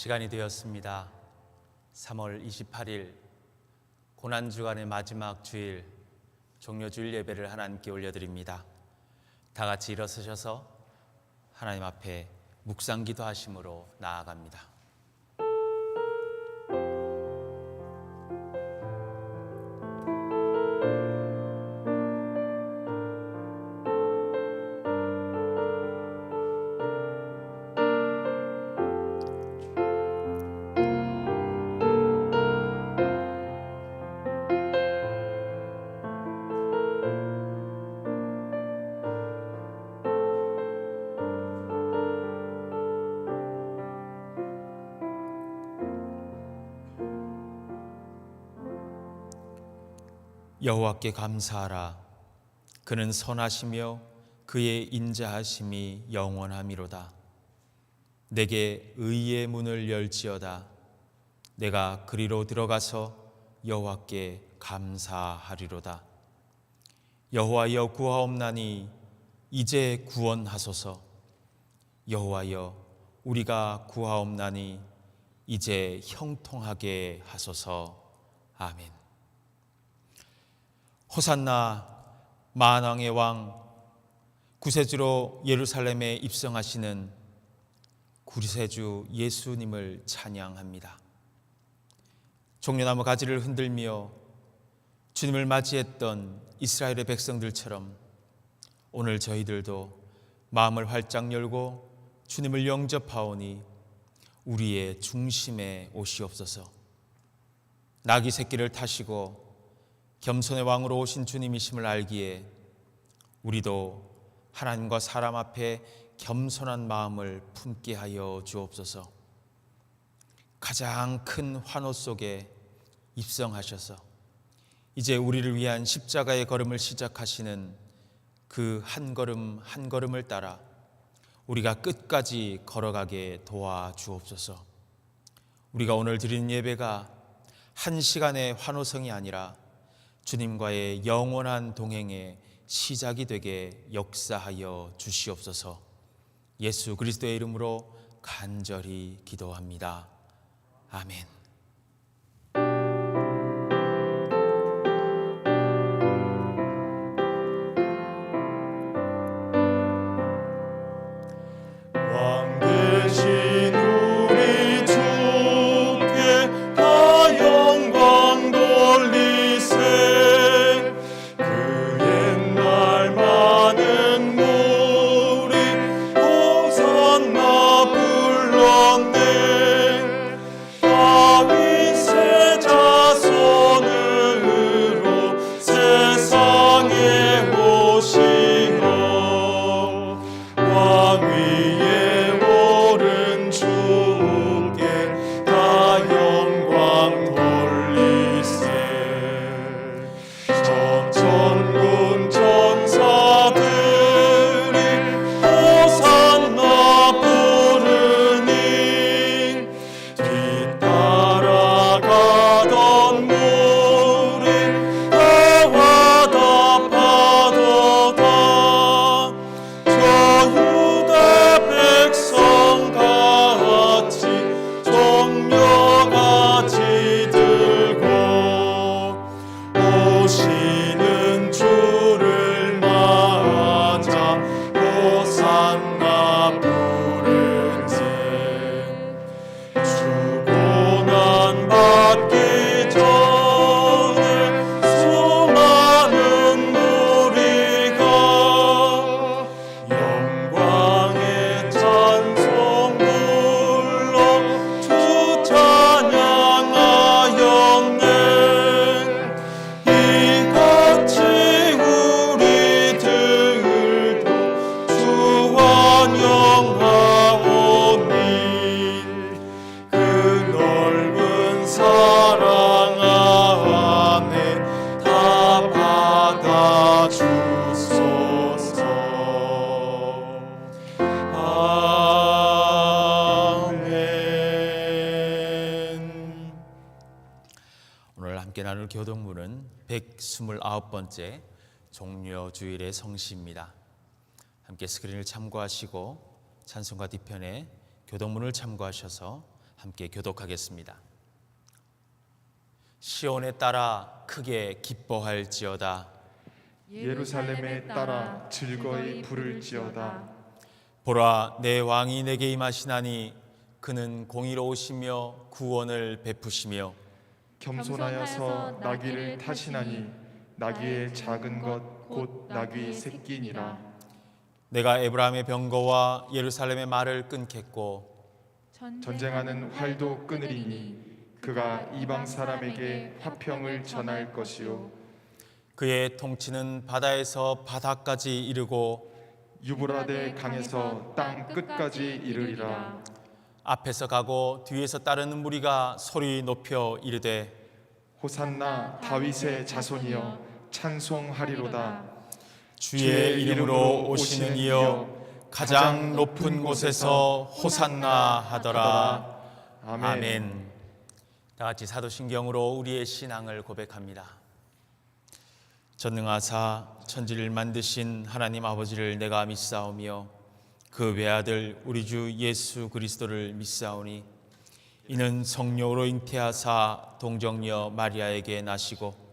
시간이 되었습니다. 3월 28일 고난주간의 마지막 주일 종료주일 예배를 하나님께 올려드립니다. 다 같이 일어서셔서 하나님 앞에 묵상기도 하심으로 나아갑니다. 여호와께 감사하라. 그는 선하시며 그의 인자하심이 영원함이로다. 내게 의의 문을 열지어다. 내가 그리로 들어가서 여호와께 감사하리로다. 여호와여 구하옵나니 이제 구원하소서. 여호와여 우리가 구하옵나니 이제 형통하게 하소서. 아멘. 호산나 만왕의 왕 구세주로 예루살렘에 입성하시는 구세주 예수님을 찬양합니다. 종려나무 가지를 흔들며 주님을 맞이했던 이스라엘의 백성들처럼 오늘 저희들도 마음을 활짝 열고 주님을 영접하오니 우리의 중심에 오시옵소서. 나귀 새끼를 타시고 겸손의 왕으로 오신 주님이심을 알기에 우리도 하나님과 사람 앞에 겸손한 마음을 품게 하여 주옵소서. 가장 큰 환호 속에 입성하셔서 이제 우리를 위한 십자가의 걸음을 시작하시는 그 한 걸음 한 걸음을 따라 우리가 끝까지 걸어가게 도와주옵소서. 우리가 오늘 드리는 예배가 한 시간의 환호성이 아니라 주님과의 영원한 동행의 시작이 되게 역사하여 주시옵소서. 예수 그리스도의 이름으로 간절히 기도합니다. 아멘. 함께 나눌 교독문은 129번째 종료주일의 성시입니다. 함께 스크린을 참고하시고 찬송가 뒤편에 교독문을 참고하셔서 함께 교독하겠습니다. 시온에 따라 크게 기뻐할지어다. 예루살렘에 따라 즐거이 부를지어다. 보라, 내 왕이 내게 임하시나니 그는 공의로우시며 구원을 베푸시며 겸손하여서 나귀를 타시나니 나귀의 작은 것 곧 나귀 새끼니라. 내가 에브라임의 병거와 예루살렘의 말을 끊겠고 전쟁하는 활도 끊으리니 그가 이방 사람에게 화평을 전할 것이요 그의 통치는 바다에서 바다까지 이르고 유브라데 강에서 땅 끝까지 이르리라. 앞에서 가고 뒤에서 따르는 무리가 소리 높여 이르되 호산나 다윗의 자손이여 찬송하리로다. 주의 이름으로 오시는 이여 가장 높은 곳에서 호산나 하더라. 아멘. 다 같이 사도신경으로 우리의 신앙을 고백합니다. 전능하사 천지를 만드신 하나님 아버지를 내가 믿사오며 그 외아들 우리 주 예수 그리스도를 믿사오니 이는 성령으로 잉태하사 동정녀 마리아에게 나시고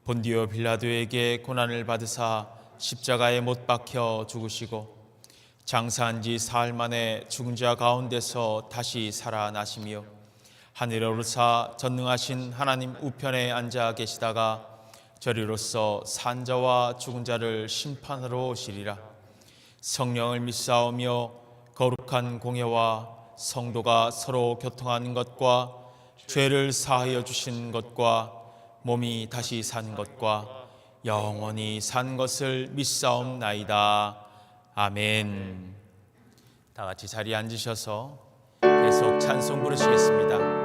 본디오 빌라도에게 고난을 받으사 십자가에 못 박혀 죽으시고 장사한 지 사흘 만에 죽은 자 가운데서 다시 살아나시며 하늘에 오르사 전능하신 하나님 우편에 앉아 계시다가 저리로서 산자와 죽은 자를 심판하러 오시리라. 성령을 믿사오며 거룩한 공예와 성도가 서로 교통하는 것과 죄를 사하여 주신 것과 몸이 다시 산 것과 영원히 산 것을 믿사옵나이다. 아멘. 다 같이 자리에 앉으셔서 계속 찬송 부르시겠습니다.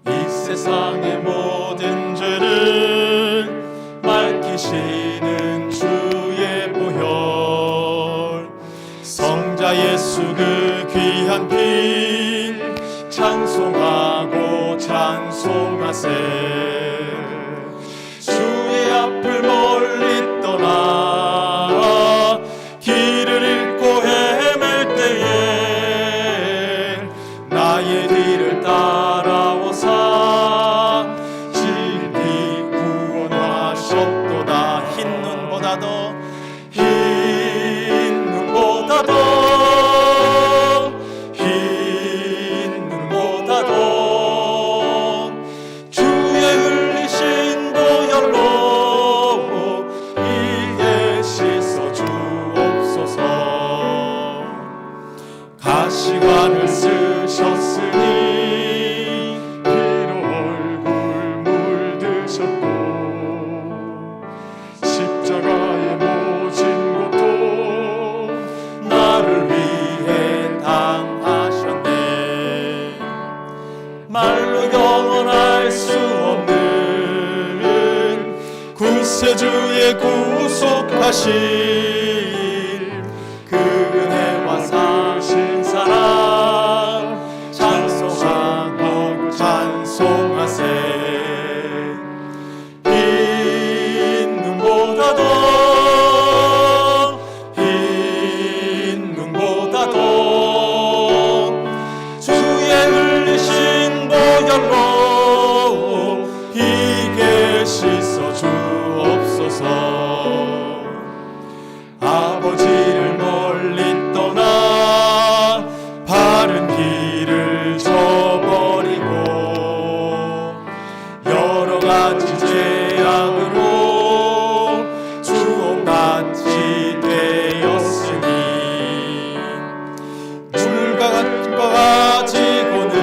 이 세상의 모든 죄를 밝히시는 주의 보혈, 성자 예수 그 귀한 피 찬송하고 찬송하세. 주의 앞을 멀리 떠나 길을 잃고 헤맬 때에 나의 뒤를 따라오사 진리 구원하셨도다. 흰 눈보다도 흰 눈보다도 주의 흘리신 보혈로 이에 씻어 주옵소서. 가시관을 쓰셨으니 피로 얼굴 물드셨고 십자가에 모진 고통 나를 위해 당하셨네. 말로 영원할 수 없는 구세주의 구속하신 그 은혜와 사신 사랑 찬송하고 찬송하세. 흰 눈보다도 흰 눈보다도 주의 흘리신 보혈로 이게 씻어 주옵소서. 아버지를 멀리 떠나 바른 길을 저버리고 여러 가지 죄악으로 주옥같이 되었으니 물과 같은 거 가지고는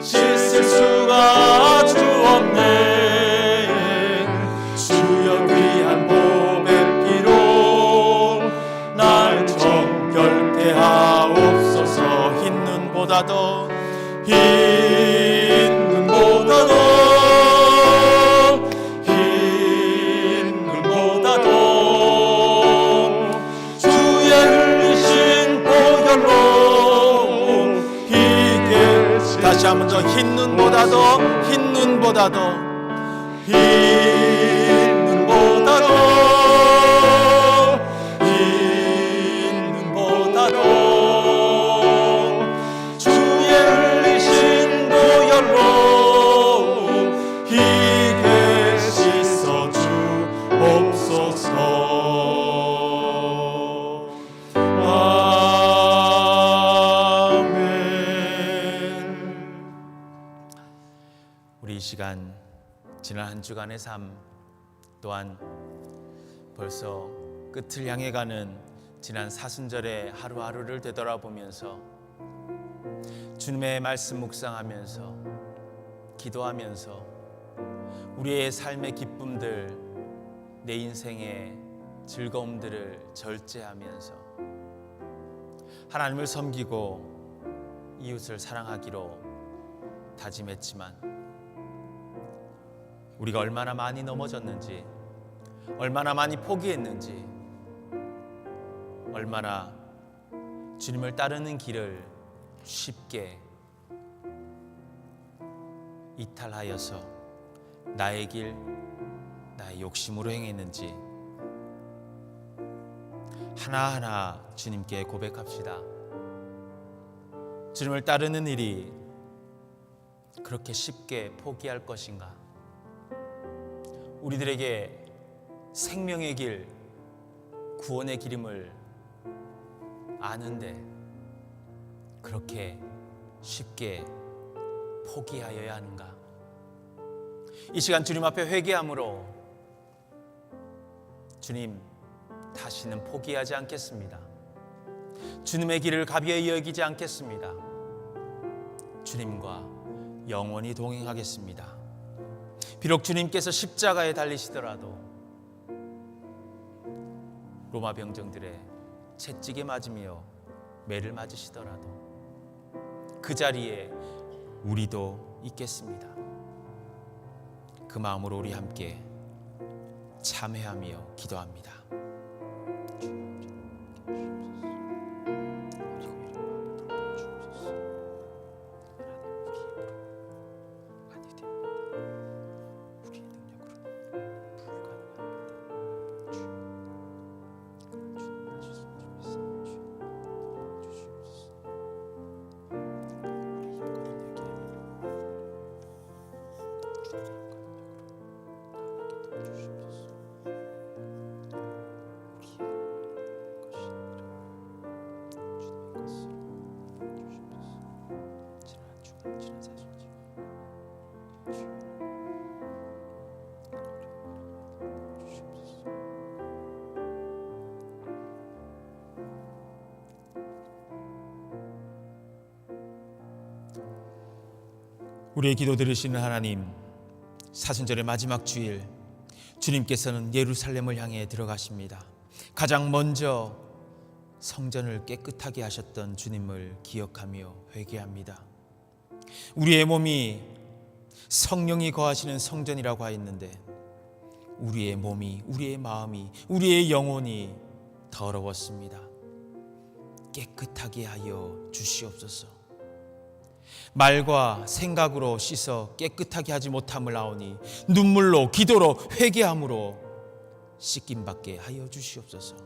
씻을 수가 주 없네. 주여 귀한 보배 피로 날 정결케 하옵소서. 흰 눈보다도 흰 눈보다도 흰 눈보다도 주의 흘리신 보혈로 이게 다시 한번 더 흰 눈보다도 흰 눈보다도 흰 눈보다도 지난 한 주간의 삶 또한 벌써 끝을 향해 가는 지난 사순절의 하루하루를 되돌아보면서 주님의 말씀 묵상하면서 기도하면서 우리의 삶의 기쁨들, 내 인생의 즐거움들을 절제하면서 하나님을 섬기고 이웃을 사랑하기로 다짐했지만 우리가 얼마나 많이 넘어졌는지, 얼마나 많이 포기했는지, 얼마나 주님을 따르는 길을 쉽게 이탈하여서 나의 길, 나의 욕심으로 행했는지 하나하나 주님께 고백합시다. 주님을 따르는 일이 그렇게 쉽게 포기할 것인가? 우리들에게 생명의 길, 구원의 길임을 아는데 그렇게 쉽게 포기하여야 하는가? 이 시간 주님 앞에 회개함으로 주님, 다시는 포기하지 않겠습니다. 주님의 길을 가벼이 여기지 않겠습니다. 주님과 영원히 동행하겠습니다. 비록 주님께서 십자가에 달리시더라도 로마 병정들의 채찍에 맞으며 매를 맞으시더라도 그 자리에 우리도 있겠습니다. 그 마음으로 우리 함께 참회하며 기도합니다. 우리의 기도 들으시는 하나님, 사순절의 마지막 주일 주님께서는 예루살렘을 향해 들어가십니다. 가장 먼저 성전을 깨끗하게 하셨던 주님을 기억하며 회개합니다. 우리의 몸이 성령이 거하시는 성전이라고 하였는데 우리의 몸이, 우리의 마음이, 우리의 영혼이 더러웠습니다. 깨끗하게 하여 주시옵소서. 말과 생각으로 씻어 깨끗하게 하지 못함을 아오니 눈물로, 기도로, 회개함으로 씻김받게 하여 주시옵소서.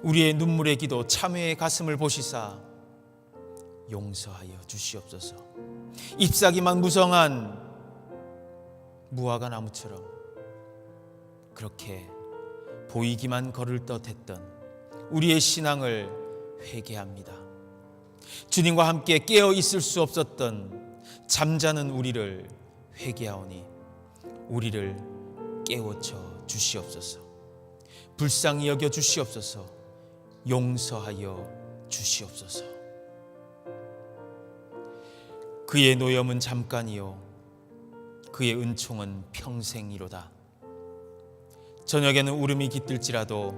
우리의 눈물의 기도, 참회의 가슴을 보시사 용서하여 주시옵소서. 잎사귀만 무성한 무화과 나무처럼 그렇게 보이기만 걸을 듯 했던 우리의 신앙을 회개합니다. 주님과 함께 깨어 있을 수 없었던 잠자는 우리를 회개하오니 우리를 깨우쳐 주시옵소서. 불쌍히 여겨 주시옵소서. 용서하여 주시옵소서. 그의 노염은 잠깐이요 그의 은총은 평생이로다. 저녁에는 울음이 깃들지라도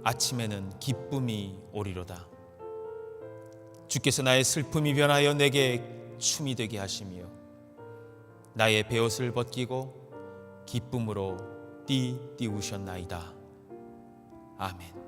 아침에는 기쁨이 오리로다. 주께서 나의 슬픔이 변하여 내게 춤이 되게 하시며 나의 베옷을 벗기고 기쁨으로 띠우셨나이다. 아멘.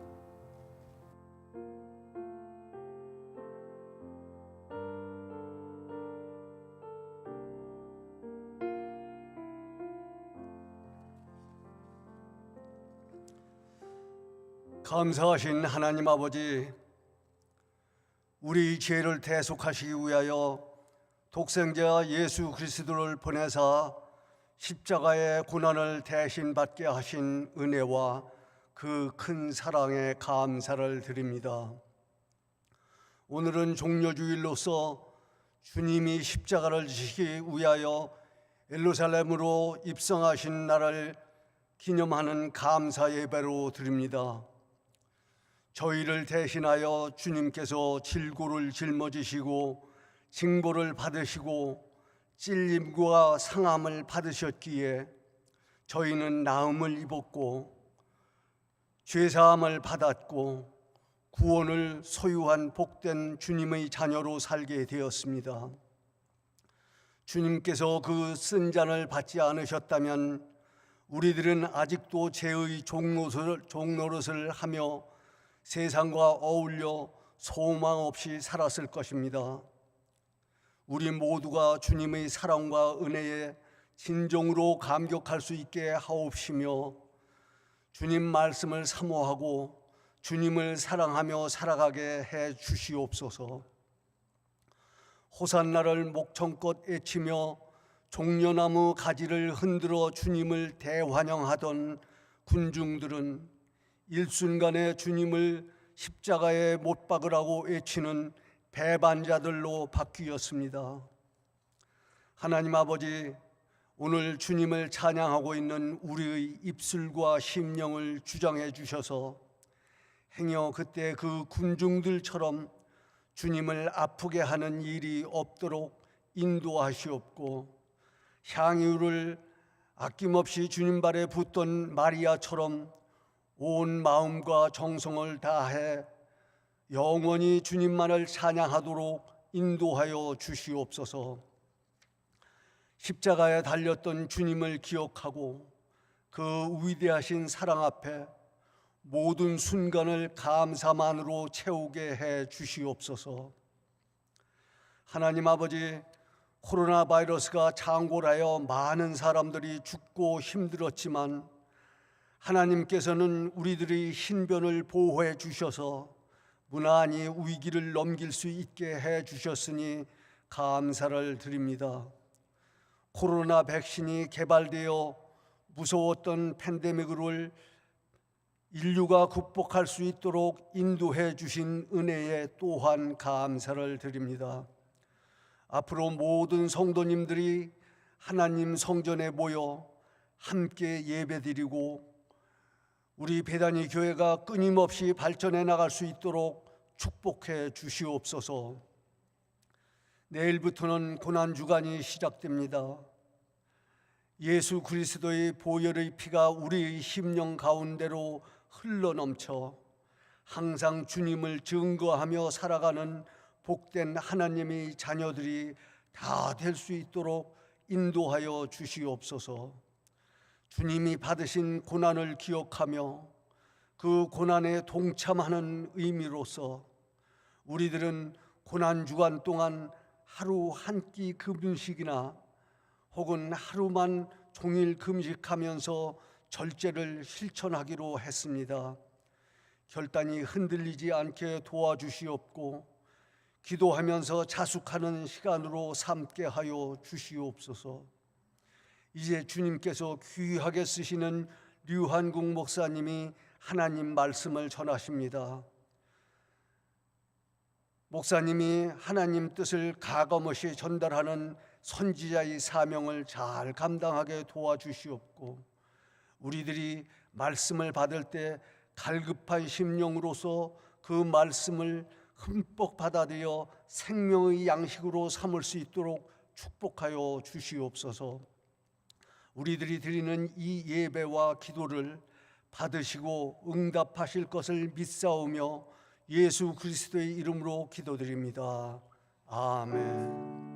감사하신 하나님 아버지, 우리 죄를 대속하시기 위하여 독생자 예수 그리스도를 보내사 십자가의 고난을 대신 받게 하신 은혜와 그 큰 사랑에 감사를 드립니다. 오늘은 종려주일로서 주님이 십자가를 지시기 위하여 예루살렘으로 입성하신 날을 기념하는 감사 예배로 드립니다. 저희를 대신하여 주님께서 질고를 짊어지시고 징벌을 받으시고 찔림과 상함을 받으셨기에 저희는 나음을 입었고 죄사함을 받았고 구원을 소유한 복된 주님의 자녀로 살게 되었습니다. 주님께서 그 쓴 잔을 받지 않으셨다면 우리들은 아직도 죄의 종노릇을 하며 세상과 어울려 소망 없이 살았을 것입니다. 우리 모두가 주님의 사랑과 은혜에 진정으로 감격할 수 있게 하옵시며 주님 말씀을 사모하고 주님을 사랑하며 살아가게 해 주시옵소서. 호산나를 목청껏 외치며 종려나무 가지를 흔들어 주님을 대환영하던 군중들은 일순간에 주님을 십자가에 못 박으라고 외치는 배반자들로 바뀌었습니다. 하나님 아버지, 오늘 주님을 찬양하고 있는 우리의 입술과 심령을 주장해 주셔서 행여 그때 그 군중들처럼 주님을 아프게 하는 일이 없도록 인도하시옵고, 향유를 아낌없이 주님 발에 붓던 마리아처럼 온 마음과 정성을 다해 영원히 주님만을 찬양하도록 인도하여 주시옵소서. 십자가에 달렸던 주님을 기억하고 그 위대하신 사랑 앞에 모든 순간을 감사만으로 채우게 해 주시옵소서. 하나님 아버지, 코로나 바이러스가 창궐하여 많은 사람들이 죽고 힘들었지만 하나님께서는 우리들의 신변을 보호해 주셔서 무난히 위기를 넘길 수 있게 해 주셨으니 감사를 드립니다. 코로나 백신이 개발되어 무서웠던 팬데믹을 인류가 극복할 수 있도록 인도해 주신 은혜에 또한 감사를 드립니다. 앞으로 모든 성도님들이 하나님 성전에 모여 함께 예배드리고 우리 베다니 교회가 끊임없이 발전해 나갈 수 있도록 축복해 주시옵소서. 내일부터는 고난주간이 시작됩니다. 예수 그리스도의 보혈의 피가 우리의 심령 가운데로 흘러넘쳐 항상 주님을 증거하며 살아가는 복된 하나님의 자녀들이 다 될 수 있도록 인도하여 주시옵소서. 주님이 받으신 고난을 기억하며 그 고난에 동참하는 의미로서 우리들은 고난주간 동안 하루 한 끼 금식이나 혹은 하루만 종일 금식하면서 절제를 실천하기로 했습니다. 결단이 흔들리지 않게 도와주시옵고 기도하면서 자숙하는 시간으로 삼게 하여 주시옵소서. 이제 주님께서 귀하게 쓰시는 류한국 목사님이 하나님 말씀을 전하십니다. 목사님이 하나님 뜻을 가감없이 전달하는 선지자의 사명을 잘 감당하게 도와주시옵고 우리들이 말씀을 받을 때 갈급한 심령으로서 그 말씀을 흠뻑 받아들여 생명의 양식으로 삼을 수 있도록 축복하여 주시옵소서. 우리들이 드리는 이 예배와 기도를 받으시고 응답하실 것을 믿사오며 예수 그리스도의 이름으로 기도드립니다. 아멘.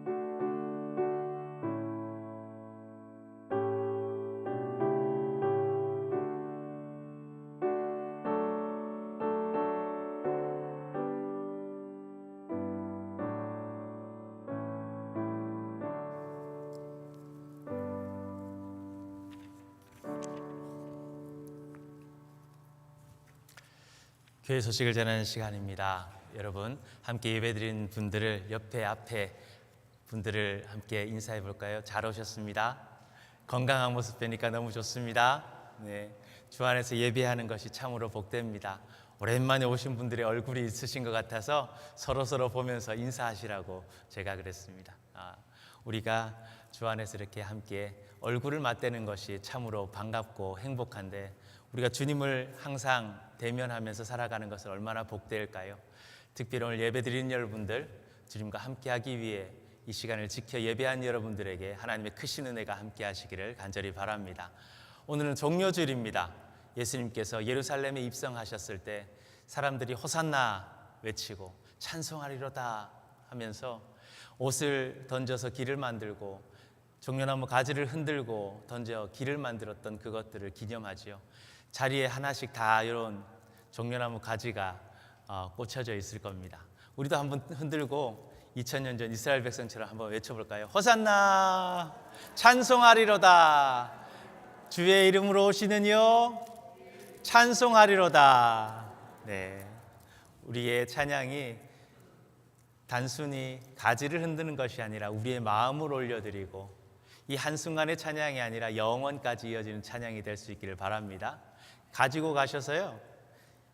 교회 소식을 전하는 시간입니다. 여러분, 함께 예배드린 분들을 옆에 앞에 분들을 함께 인사해 볼까요? 잘 오셨습니다. 건강한 모습 뵈니까 너무 좋습니다. 네, 주 안에서 예배하는 것이 참으로 복됩니다. 오랜만에 오신 분들의 얼굴이 있으신 것 같아서 서로 보면서 인사하시라고 제가 그랬습니다. 우리가 주 안에서 이렇게 함께 얼굴을 맞대는 것이 참으로 반갑고 행복한데, 우리가 주님을 항상 대면하면서 살아가는 것은 얼마나 복될까요? 특별히 오늘 예배드리는 여러분들, 주님과 함께하기 위해 이 시간을 지켜 예배한 여러분들에게 하나님의 크신 은혜가 함께 하시기를 간절히 바랍니다. 오늘은 종료주일입니다. 예수님께서 예루살렘에 입성하셨을 때 사람들이 호산나 외치고 찬송하리로다 하면서 옷을 던져서 길을 만들고 종려나무 가지를 흔들고 던져 길을 만들었던 그것들을 기념하지요. 자리에 하나씩 다 이런 종려나무 가지가 꽂혀져 있을 겁니다. 우리도 한번 흔들고 2000년 전 이스라엘 백성처럼 한번 외쳐볼까요? 호산나 찬송하리로다. 주의 이름으로 오시는 이여 찬송하리로다. 네, 우리의 찬양이 단순히 가지를 흔드는 것이 아니라 우리의 마음을 올려드리고 이 한순간의 찬양이 아니라 영원까지 이어지는 찬양이 될 수 있기를 바랍니다. 가지고 가셔서요,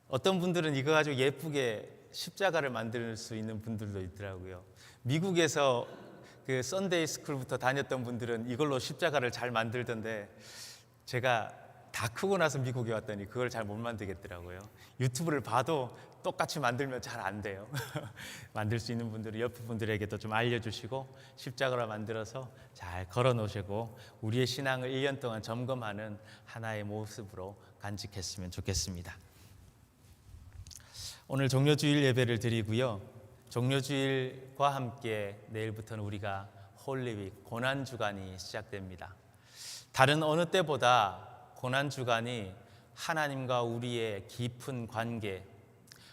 어떤 분들은 이거 가지고 예쁘게 십자가를 만들 수 있는 분들도 있더라고요. 미국에서 그 썬데이 스쿨부터 다녔던 분들은 이걸로 십자가를 잘 만들던데, 제가 다 크고 나서 미국에 왔더니 그걸 잘 못 만들겠더라고요. 유튜브를 봐도 똑같이 만들면 잘 안 돼요. 만들 수 있는 분들은 옆에 분들에게도 좀 알려주시고 십자가로 만들어서 잘 걸어 놓으시고 우리의 신앙을 1년 동안 점검하는 하나의 모습으로 간직했으면 좋겠습니다. 오늘 종료주일 예배를 드리고요, 종료주일과 함께 내일부터는 우리가 홀리윅 고난주간이 시작됩니다. 다른 어느 때보다 고난주간이 하나님과 우리의 깊은 관계,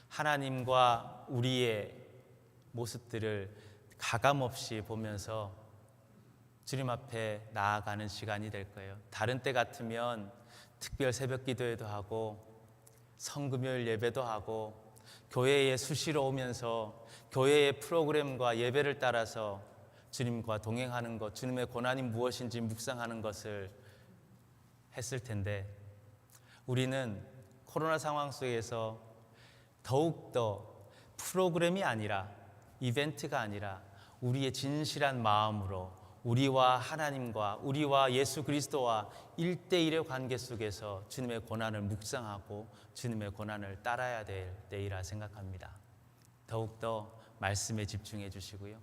하나님과 우리의 모습들을 가감없이 보면서 주님 앞에 나아가는 시간이 될 거예요. 다른 때 같으면 특별 새벽 기도회도 하고 성금요일 예배도 하고 교회에 수시로 오면서 교회의 프로그램과 예배를 따라서 주님과 동행하는 것, 주님의 고난이 무엇인지 묵상하는 것을 했을 텐데, 우리는 코로나 상황 속에서 더욱더 프로그램이 아니라, 이벤트가 아니라 우리의 진실한 마음으로 우리와 하나님과 우리와 예수 그리스도와 1대1의 관계 속에서 주님의 고난을 묵상하고 주님의 고난을 따라야 될 때이라 생각합니다. 더욱더 말씀에 집중해 주시고요,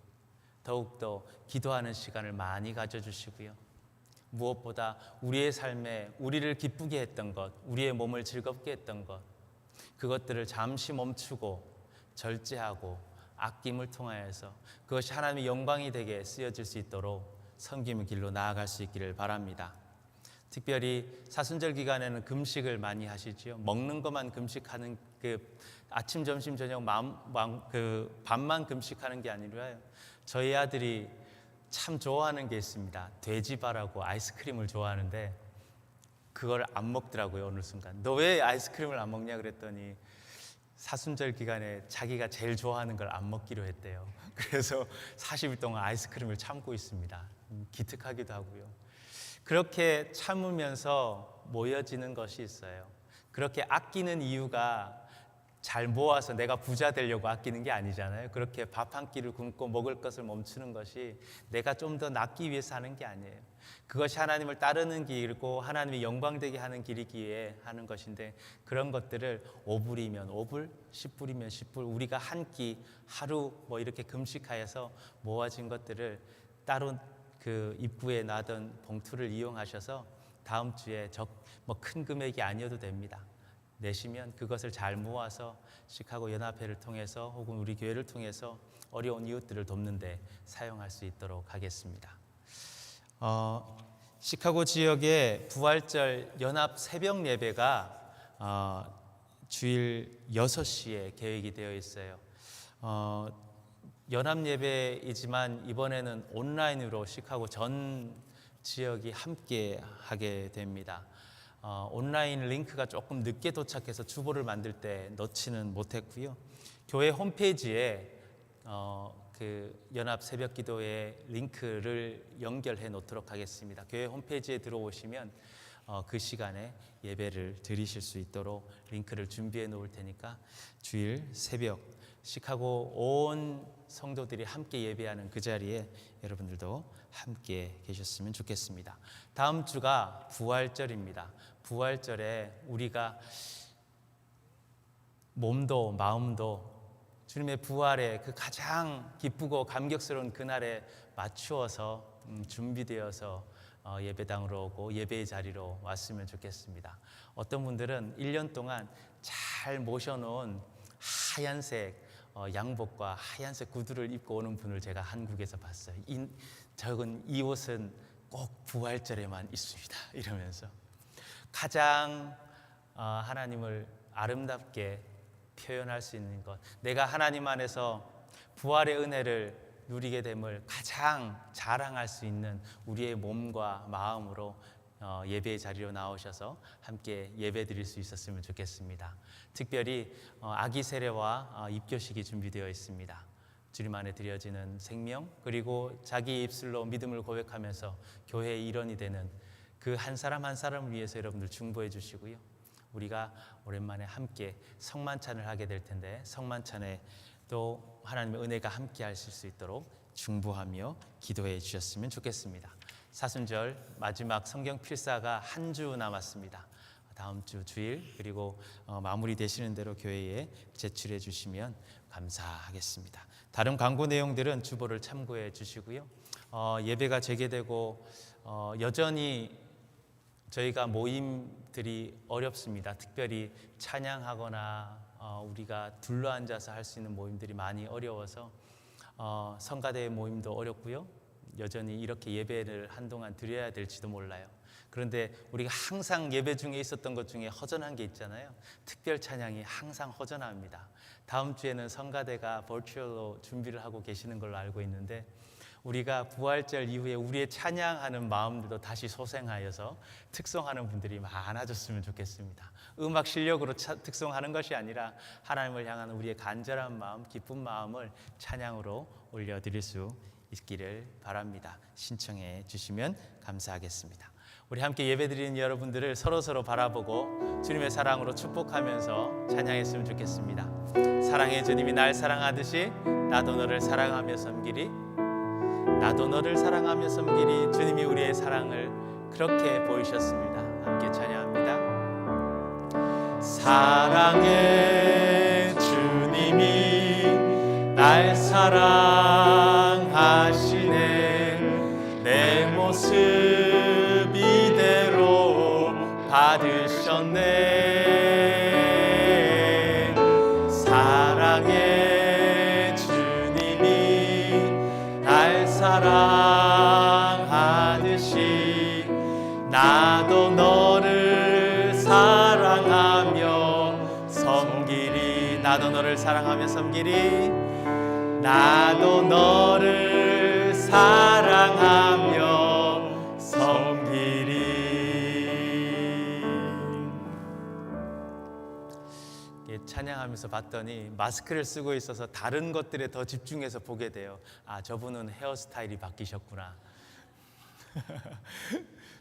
더욱더 기도하는 시간을 많이 가져주시고요, 무엇보다 우리의 삶에 우리를 기쁘게 했던 것, 우리의 몸을 즐겁게 했던 것, 그것들을 잠시 멈추고 절제하고 아낌을 통하여서 그것이 하나님의 영광이 되게 쓰여질 수 있도록 섬김의 길로 나아갈 수 있기를 바랍니다. 특별히 사순절 기간에는 금식을 많이 하시지요. 먹는 것만 금식하는, 그 아침, 점심, 저녁 밥만 금식하는 게 아니라요, 저희 아들이 참 좋아하는 게 있습니다. 돼지바라고 아이스크림을 좋아하는데 그걸 안 먹더라고요. 어느 순간 너 왜 아이스크림을 안 먹냐 그랬더니 사순절 기간에 자기가 제일 좋아하는 걸 안 먹기로 했대요. 그래서 40일 동안 아이스크림을 참고 있습니다. 기특하기도 하고요. 그렇게 참으면서 모여지는 것이 있어요. 그렇게 아끼는 이유가 잘 모아서 내가 부자 되려고 아끼는 게 아니잖아요. 그렇게 밥 한 끼를 굶고 먹을 것을 멈추는 것이 내가 좀 더 낫기 위해서 하는 게 아니에요. 그것이 하나님을 따르는 길이고 하나님의 영광되게 하는 길이기에 하는 것인데, 그런 것들을 5불이면 5불, 10불이면 10불, 우리가 한 끼 하루 이렇게 금식하여서 모아진 것들을 따로 그 입구에 놔둔 봉투를 이용하셔서 다음 주에 큰 금액이 아니어도 됩니다. 내시면 그것을 잘 모아서 시카고 연합회를 통해서 혹은 우리 교회를 통해서 어려운 이웃들을 돕는 데 사용할 수 있도록 하겠습니다. 시카고 지역의 부활절 연합 새벽 예배가 주일 6시에 계획이 되어 있어요. 연합 예배이지만 이번에는 온라인으로 시카고 전 지역이 함께 하게 됩니다. 온라인 링크가 조금 늦게 도착해서 주보를 만들 때 넣지는 못했고요. 교회 홈페이지에 그 연합 새벽 기도의 링크를 연결해 놓도록 하겠습니다. 교회 홈페이지에 들어오시면 그 시간에 예배를 드리실 수 있도록 링크를 준비해 놓을 테니까 주일 새벽 시카고 온 성도들이 함께 예배하는 그 자리에 여러분들도 함께 계셨으면 좋겠습니다. 다음 주가 부활절입니다. 부활절에 우리가 몸도 마음도 주님의 부활의 그 가장 기쁘고 감격스러운 그날에 맞추어서 준비되어서 예배당으로 오고 예배의 자리로 왔으면 좋겠습니다. 어떤 분들은 1년 동안 잘 모셔놓은 하얀색 양복과 하얀색 구두를 입고 오는 분을 제가 한국에서 봤어요. 이 옷은 꼭 부활절에만 있습니다. 이러면서 가장 하나님을 아름답게 표현할 수 있는 것, 내가 하나님 안에서 부활의 은혜를 누리게 됨을 가장 자랑할 수 있는 우리의 몸과 마음으로 예배의 자리로 나오셔서 함께 예배 드릴 수 있었으면 좋겠습니다. 특별히 아기 세례와 입교식이 준비되어 있습니다. 주님 안에 드려지는 생명, 그리고 자기 입술로 믿음을 고백하면서 교회의 일원이 되는 그 한 사람 한 사람을 위해서 여러분들 중보해 주시고요. 우리가 오랜만에 함께 성만찬을 하게 될 텐데 성만찬에 또 하나님의 은혜가 함께 하실 수 있도록 중보하며 기도해 주셨으면 좋겠습니다. 사순절 마지막 성경 필사가 한 주 남았습니다. 다음 주 주일 그리고 마무리 되시는 대로 교회에 제출해 주시면 감사하겠습니다. 다른 광고 내용들은 주보를 참고해 주시고요. 예배가 재개되고 여전히 저희가 모임들이 어렵습니다. 특별히 찬양하거나 우리가 둘러앉아서 할 수 있는 모임들이 많이 어려워서 성가대 모임도 어렵고요. 여전히 이렇게 예배를 한동안 드려야 될지도 몰라요. 그런데 우리가 항상 예배 중에 있었던 것 중에 허전한 게 있잖아요. 특별 찬양이 항상 허전합니다. 다음 주에는 성가대가 버추얼로 준비를 하고 계시는 걸로 알고 있는데 우리가 부활절 이후에 우리의 찬양하는 마음들도 다시 소생하여서 특송하는 분들이 많아졌으면 좋겠습니다. 음악 실력으로 특송하는 것이 아니라 하나님을 향한 우리의 간절한 마음, 기쁜 마음을 찬양으로 올려드릴 수 있기를 바랍니다. 신청해 주시면 감사하겠습니다. 우리 함께 예배드리는 여러분들을 서로서로 바라보고 주님의 사랑으로 축복하면서 찬양했으면 좋겠습니다. 사랑의 주님이 날 사랑하듯이 나도 너를 사랑하며 섬기리. 나도 너를 사랑하며 섬기리. 주님이 우리의 사랑을 그렇게 보이셨습니다. 함께 찬양합니다. 사랑의 주님이 날 사랑하시네. 내 모습 이대로 받으셨네. 사랑의 주님이 날 사랑하듯이 나도 너를 사랑하며 섬기리. 나도 너를 사랑하며 섬기리. 나도 너를 사랑하며 섬기리. 찬양하면서 봤더니 마스크를 쓰고 있어서 다른 것들에 더 집중해서 보게 돼요. 아, 저분은 헤어스타일이 바뀌셨구나.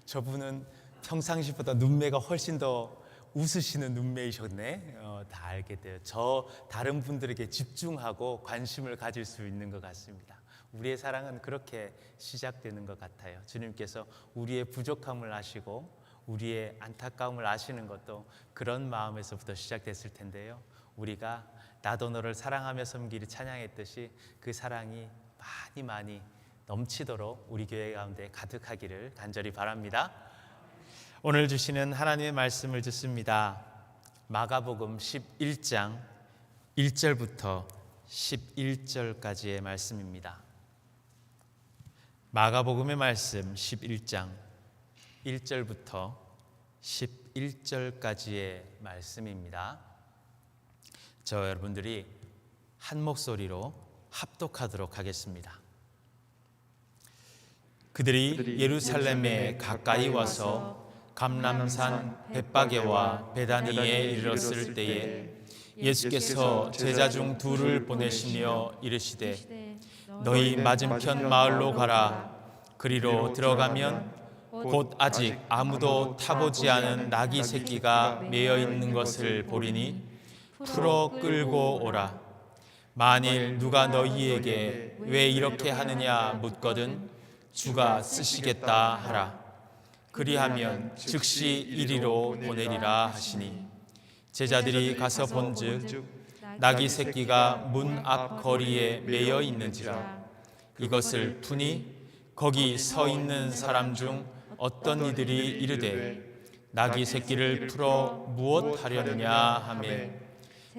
저분은 평상시보다 눈매가 훨씬 더 웃으시는 눈매이셨네. 다 알게 돼요. 저 다른 분들에게 집중하고 관심을 가질 수 있는 것 같습니다. 우리의 사랑은 그렇게 시작되는 것 같아요. 주님께서 우리의 부족함을 아시고 우리의 안타까움을 아시는 것도 그런 마음에서부터 시작됐을 텐데요. 우리가 나도 너를 사랑하며 섬기리 찬양했듯이 그 사랑이 많이 많이 넘치도록 우리 교회 가운데 가득하기를 간절히 바랍니다. 오늘 주시는 하나님의 말씀을 듣습니다. 마가복음 11장 1절부터 11절까지의 말씀입니다. 마가복음의 말씀 11장 1절부터 11절까지의 말씀입니다. 저 여러분들이 한 목소리로 합독하도록 하겠습니다. 그들이 예루살렘에 가까이 와서 감람산 벳바게와 베다니에 이르렀을 때에 예수께서 제자 중 둘을 보내시며 이르시되 너희 맞은편 마을로 가라. 그리로 들어가면 곧 아직 아무도 타보지 않은 나귀 새끼가 매여 있는 것을 보리니 풀어 끌고 오라. 만일 누가 너희에게 왜 이렇게 하느냐 묻거든 주가 쓰시겠다 하라. 그리하면 즉시 이리로 보내리라 하시니 제자들이 가서 본즉 나귀 새끼가 문 앞 거리에 매여 있는지라. 이것을 푸니 거기 서 있는 사람 중 어떤 이들이 이르되 나귀 새끼를 풀어 무엇 하려느냐 하매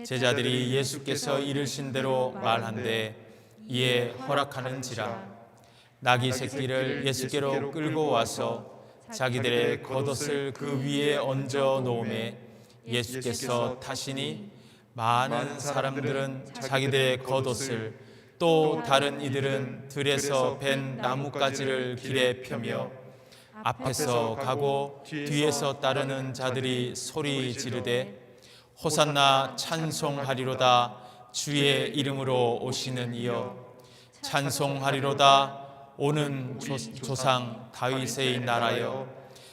제자들이 예수께서 이르신 대로 말한데 이에 허락하는지라. 나귀 새끼를 예수께로 끌고 와서 자기들의 겉옷을 그 위에 얹어 놓음에 예수께서 타시니 많은 사람들은 자기들의 겉옷을 또 다른 이들은 들에서 벤 나뭇가지를 길에 펴며 앞에서 가고 뒤에서 따르는 자들이 소리 지르되 호산나 찬송하리로다. 주의 이름으로 오시는 이여 찬송하리로다. 오는 조상 다윗의 나라여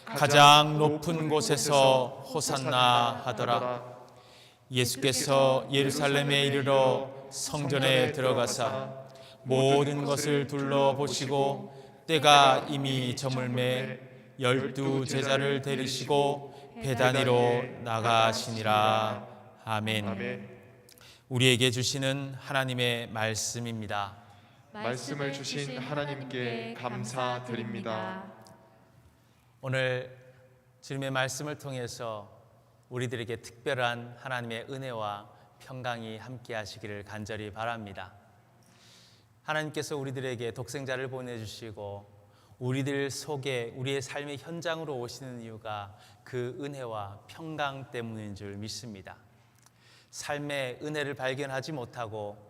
가장 높은 곳에서 호산나 하더라. 예수께서 예루살렘에 이르러 성전에 들어가사 모든 것을 둘러보시고 때가 이미 저물매 12 제자를 데리시고 베다니로 나가시니라. 아멘. 우리에게 주시는 하나님의 말씀입니다. 말씀을 주신 하나님께 감사드립니다. 오늘 주님의 말씀을 통해서 우리들에게 특별한 하나님의 은혜와 평강이 함께 하시기를 간절히 바랍니다. 하나님께서 우리들에게 독생자를 보내주시고 우리들 속에 우리의 삶의 현장으로 오시는 이유가 그 은혜와 평강 때문인 줄 믿습니다. 삶의 은혜를 발견하지 못하고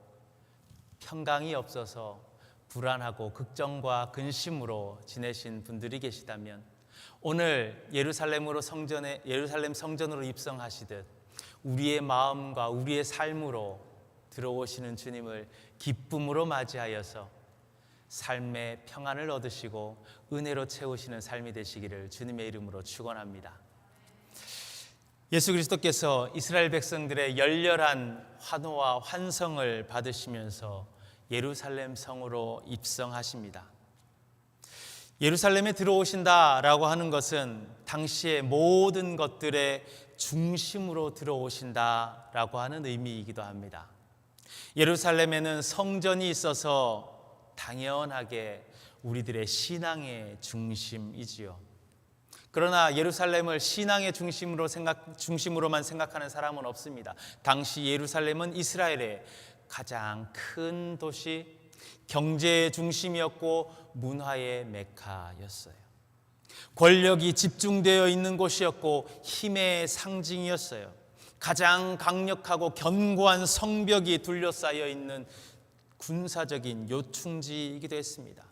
평강이 없어서 불안하고 걱정과 근심으로 지내신 분들이 계시다면 오늘 예루살렘 성전으로 입성하시듯 우리의 마음과 우리의 삶으로 들어오시는 주님을 기쁨으로 맞이하여서 삶의 평안을 얻으시고 은혜로 채우시는 삶이 되시기를 주님의 이름으로 축원합니다. 예수 그리스도께서 이스라엘 백성들의 열렬한 환호와 환성을 받으시면서 예루살렘 성으로 입성하십니다. 예루살렘에 들어오신다라고 하는 것은 당시의 모든 것들의 중심으로 들어오신다라고 하는 의미이기도 합니다. 예루살렘에는 성전이 있어서 당연하게 우리들의 신앙의 중심이지요. 그러나 예루살렘을 신앙의 중심으로만 생각하는 사람은 없습니다. 당시 예루살렘은 이스라엘의 가장 큰 도시, 경제의 중심이었고 문화의 메카였어요. 권력이 집중되어 있는 곳이었고 힘의 상징이었어요. 가장 강력하고 견고한 성벽이 둘러싸여 있는 군사적인 요충지이기도 했습니다.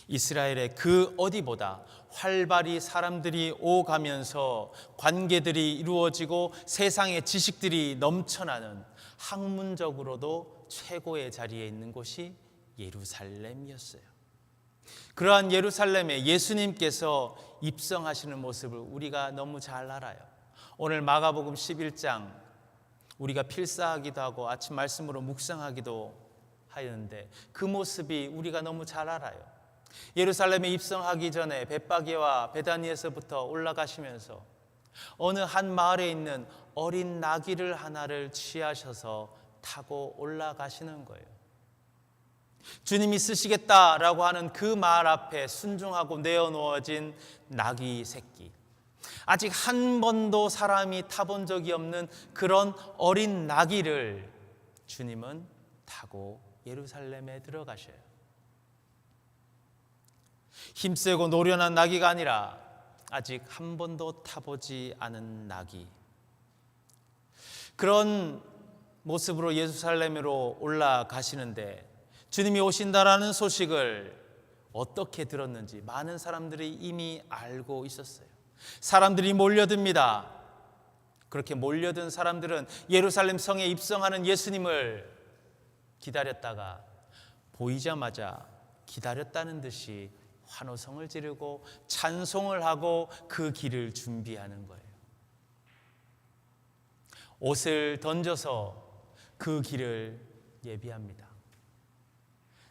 이스라엘의 그 어디보다 활발히 사람들이 오가면서 관계들이 이루어지고 세상의 지식들이 넘쳐나는 학문적으로도 최고의 자리에 있는 곳이 예루살렘이었어요. 그러한 예루살렘에 예수님께서 입성하시는 모습을 우리가 너무 잘 알아요. 오늘 마가복음 11장 우리가 필사하기도 하고 아침 말씀으로 묵상하기도 하였는데 그 모습이 우리가 너무 잘 알아요. 예루살렘에 입성하기 전에 벳바게와 베다니에서부터 올라가시면서 어느 한 마을에 있는 어린 나귀를 하나를 취하셔서 타고 올라가시는 거예요. 주님이 쓰시겠다라고 하는 그 말 앞에 순종하고 내어놓아진 나귀 새끼, 아직 한 번도 사람이 타본 적이 없는 그런 어린 나귀를 주님은 타고 예루살렘에 들어가셔요. 힘세고 노련한 나귀가 아니라 아직 한 번도 타보지 않은 나귀, 그런 모습으로 예루살렘으로 올라가시는데 주님이 오신다라는 소식을 어떻게 들었는지 많은 사람들이 이미 알고 있었어요. 사람들이 몰려듭니다. 그렇게 몰려든 사람들은 예루살렘 성에 입성하는 예수님을 기다렸다가 보이자마자 기다렸다는 듯이 환호성을 지르고 찬송을 하고 그 길을 준비하는 거예요. 옷을 던져서 그 길을 예비합니다.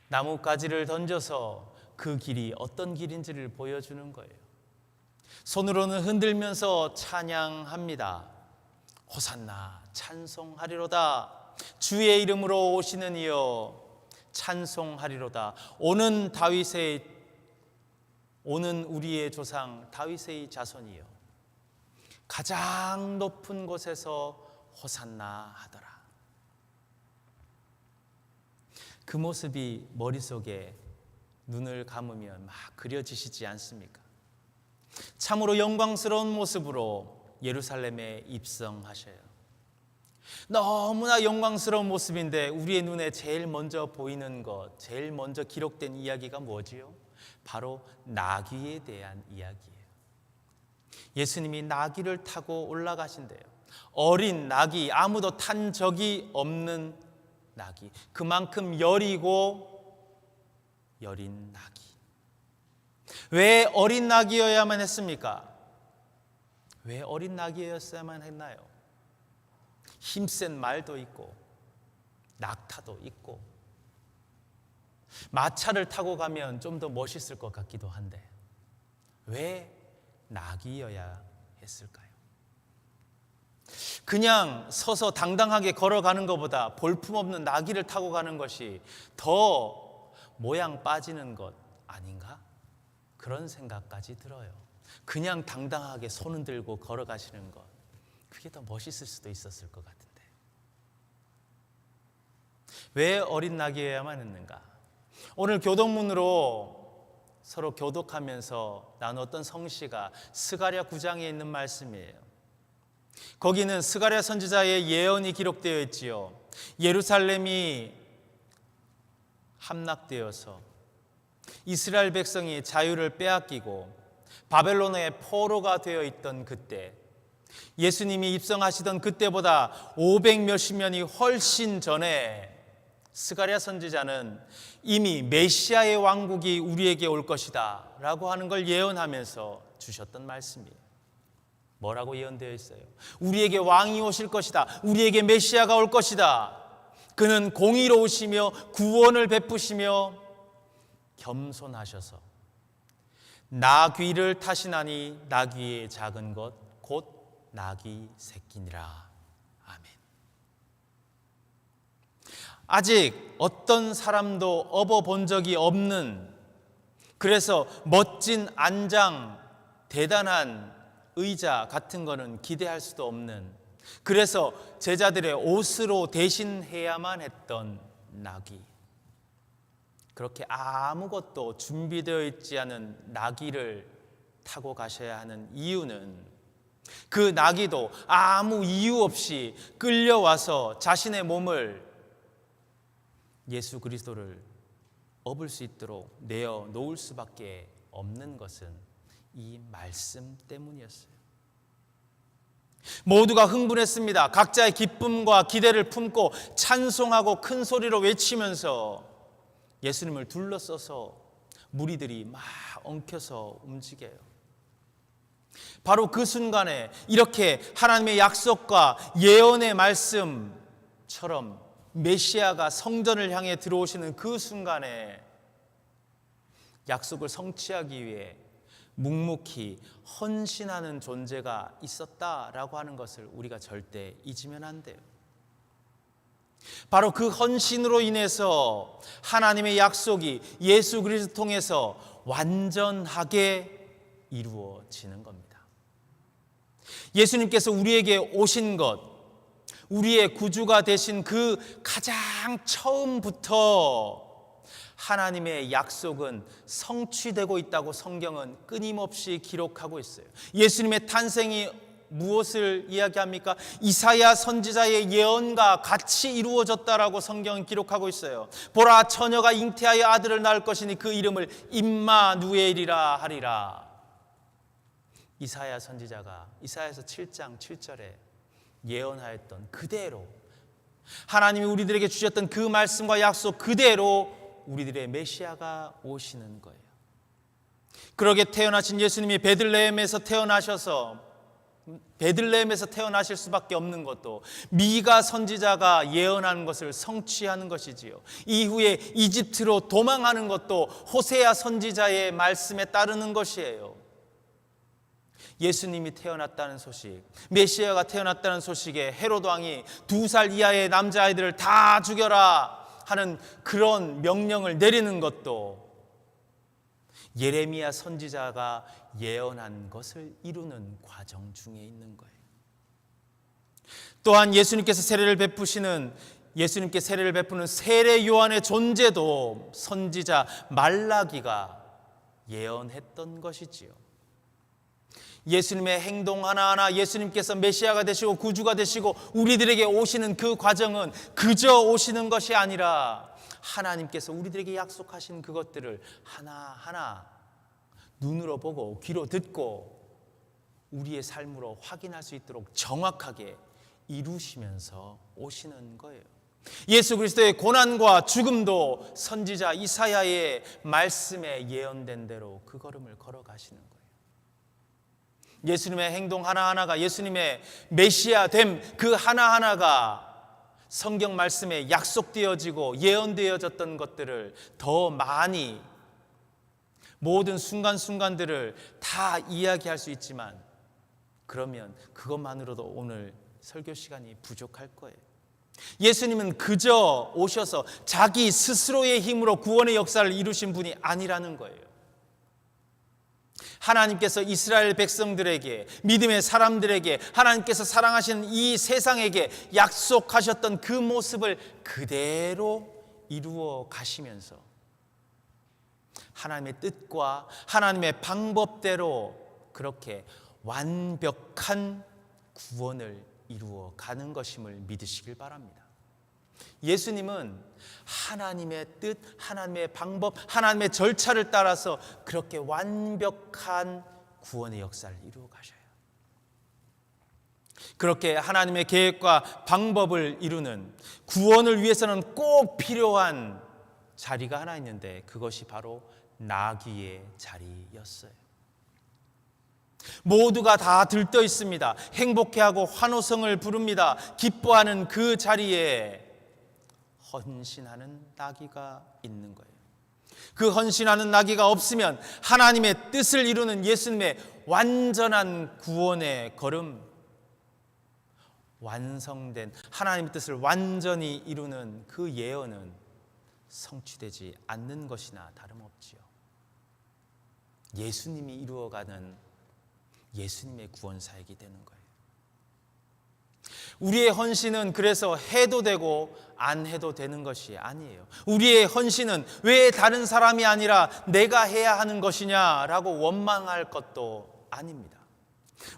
나뭇가지를 던져서 그 길이 어떤 길인지를 보여주는 거예요. 손으로는 흔들면서 찬양합니다. 호산나 찬송하리로다. 주의 이름으로 오시는 이여 찬송하리로다. 오는 우리의 조상 다윗의 자손이여 가장 높은 곳에서 호산나 하더라. 그 모습이 머릿속에 눈을 감으면 막 그려지시지 않습니까? 참으로 영광스러운 모습으로 예루살렘에 입성하셔요. 너무나 영광스러운 모습인데 우리의 눈에 제일 먼저 보이는 것, 제일 먼저 기록된 이야기가 뭐지요? 바로 나귀에 대한 이야기예요. 예수님이 나귀를 타고 올라가신대요. 어린 나귀, 아무도 탄 적이 없는 나귀, 그만큼 여리고 여린 나귀. 왜 어린 나귀여야만 했습니까? 왜 어린 나귀였어야만 했나요? 힘센 말도 있고 낙타도 있고 마차를 타고 가면 좀 더 멋있을 것 같기도 한데 왜 나귀여야 했을까요? 그냥 서서 당당하게 걸어가는 것보다 볼품없는 나귀를 타고 가는 것이 더 모양 빠지는 것 아닌가? 그런 생각까지 들어요. 그냥 당당하게 손을 들고 걸어가시는 것, 그게 더 멋있을 수도 있었을 것 같은데 왜 어린 나귀여야만 했는가? 오늘 교동문으로 서로 교독하면서 나눴던 성시가 스가랴 9장에 있는 말씀이에요. 거기는 스가랴 선지자의 예언이 기록되어 있지요. 예루살렘이 함락되어서 이스라엘 백성이 자유를 빼앗기고 바벨론의 포로가 되어 있던 그때, 예수님이 입성하시던 그때보다 500 몇십 년이 훨씬 전에 스가랴 선지자는 이미 메시아의 왕국이 우리에게 올 것이다 라고 하는 걸 예언하면서 주셨던 말씀이에요. 뭐라고 예언되어 있어요? 우리에게 왕이 오실 것이다. 우리에게 메시아가 올 것이다. 그는 공의로우시며 구원을 베푸시며 겸손하셔서 나귀를 타시나니 나귀의 작은 것 곧 나귀 새끼니라. 아멘. 아직 어떤 사람도 업어본 적이 없는, 그래서 멋진 안장, 대단한 의자 같은 거는 기대할 수도 없는, 그래서 제자들의 옷으로 대신해야만 했던 나귀, 그렇게 아무것도 준비되어 있지 않은 나귀를 타고 가셔야 하는 이유는 그 나귀도 아무 이유 없이 끌려와서 자신의 몸을 예수 그리스도를 업을 수 있도록 내어 놓을 수밖에 없는 것은 이 말씀 때문이었어요. 모두가 흥분했습니다. 각자의 기쁨과 기대를 품고 찬송하고 큰 소리로 외치면서 예수님을 둘러싸서 무리들이 막 엉켜서 움직여요. 바로 그 순간에 이렇게 하나님의 약속과 예언의 말씀처럼 메시아가 성전을 향해 들어오시는 그 순간에 약속을 성취하기 위해 묵묵히 헌신하는 존재가 있었다라고 하는 것을 우리가 절대 잊으면 안 돼요. 바로 그 헌신으로 인해서 하나님의 약속이 예수 그리스도 통해서 완전하게 이루어지는 겁니다. 예수님께서 우리에게 오신 것, 우리의 구주가 되신 그 가장 처음부터 하나님의 약속은 성취되고 있다고 성경은 끊임없이 기록하고 있어요. 예수님의 탄생이 무엇을 이야기합니까? 이사야 선지자의 예언과 같이 이루어졌다라고 성경은 기록하고 있어요. 보라, 처녀가 잉태하여 아들을 낳을 것이니 그 이름을 임마누엘이라 하리라. 이사야 선지자가 이사야서 7장 7절에 예언하였던 그대로, 하나님이 우리들에게 주셨던 그 말씀과 약속 그대로 우리들의 메시아가 오시는 거예요. 그러게 태어나신 예수님이 베들레헴에서 태어나실 수밖에 없는 것도 미가 선지자가 예언한 것을 성취하는 것이지요. 이후에 이집트로 도망하는 것도 호세아 선지자의 말씀에 따르는 것이에요. 예수님이 태어났다는 소식, 메시아가 태어났다는 소식에 헤로드 왕이 2살 이하의 남자아이들을 다 죽여라 하는 그런 명령을 내리는 것도 예레미야 선지자가 예언한 것을 이루는 과정 중에 있는 거예요. 또한 예수님께 세례를 베푸는 세례 요한의 존재도 선지자 말라기가 예언했던 것이지요. 예수님의 행동 하나하나, 예수님께서 메시아가 되시고 구주가 되시고 우리들에게 오시는 그 과정은 그저 오시는 것이 아니라 하나님께서 우리들에게 약속하신 그것들을 하나하나 눈으로 보고 귀로 듣고 우리의 삶으로 확인할 수 있도록 정확하게 이루시면서 오시는 거예요. 예수 그리스도의 고난과 죽음도 선지자 이사야의 말씀에 예언된 대로 그 걸음을 걸어가시는 거예요. 예수님의 행동 하나하나가, 예수님의 메시아 됨 그 하나하나가 성경 말씀에 약속되어지고 예언되어졌던 것들을 더 많이 모든 순간순간들을 다 이야기할 수 있지만 그러면 그것만으로도 오늘 설교 시간이 부족할 거예요. 예수님은 그저 오셔서 자기 스스로의 힘으로 구원의 역사를 이루신 분이 아니라는 거예요. 하나님께서 이스라엘 백성들에게, 믿음의 사람들에게, 하나님께서 사랑하시는 이 세상에게 약속하셨던 그 모습을 그대로 이루어 가시면서 하나님의 뜻과 하나님의 방법대로 그렇게 완벽한 구원을 이루어 가는 것임을 믿으시길 바랍니다. 예수님은 하나님의 뜻, 하나님의 방법, 하나님의 절차를 따라서 그렇게 완벽한 구원의 역사를 이루어 가셔요. 그렇게 하나님의 계획과 방법을 이루는 구원을 위해서는 꼭 필요한 자리가 하나 있는데 그것이 바로 나귀의 자리였어요. 모두가 다 들떠 있습니다. 행복해하고 환호성을 부릅니다. 기뻐하는 그 자리에 헌신하는 나귀가 있는 거예요. 그 헌신하는 나귀가 없으면 하나님의 뜻을 이루는 예수님의 완전한 구원의 걸음, 완성된 하나님의 뜻을 완전히 이루는 그 예언은 성취되지 않는 것이나 다름없지요. 예수님이 이루어가는 예수님의 구원사역이 되는 거예요. 우리의 헌신은 그래서 해도 되고 안 해도 되는 것이 아니에요. 우리의 헌신은 왜 다른 사람이 아니라 내가 해야 하는 것이냐라고 원망할 것도 아닙니다.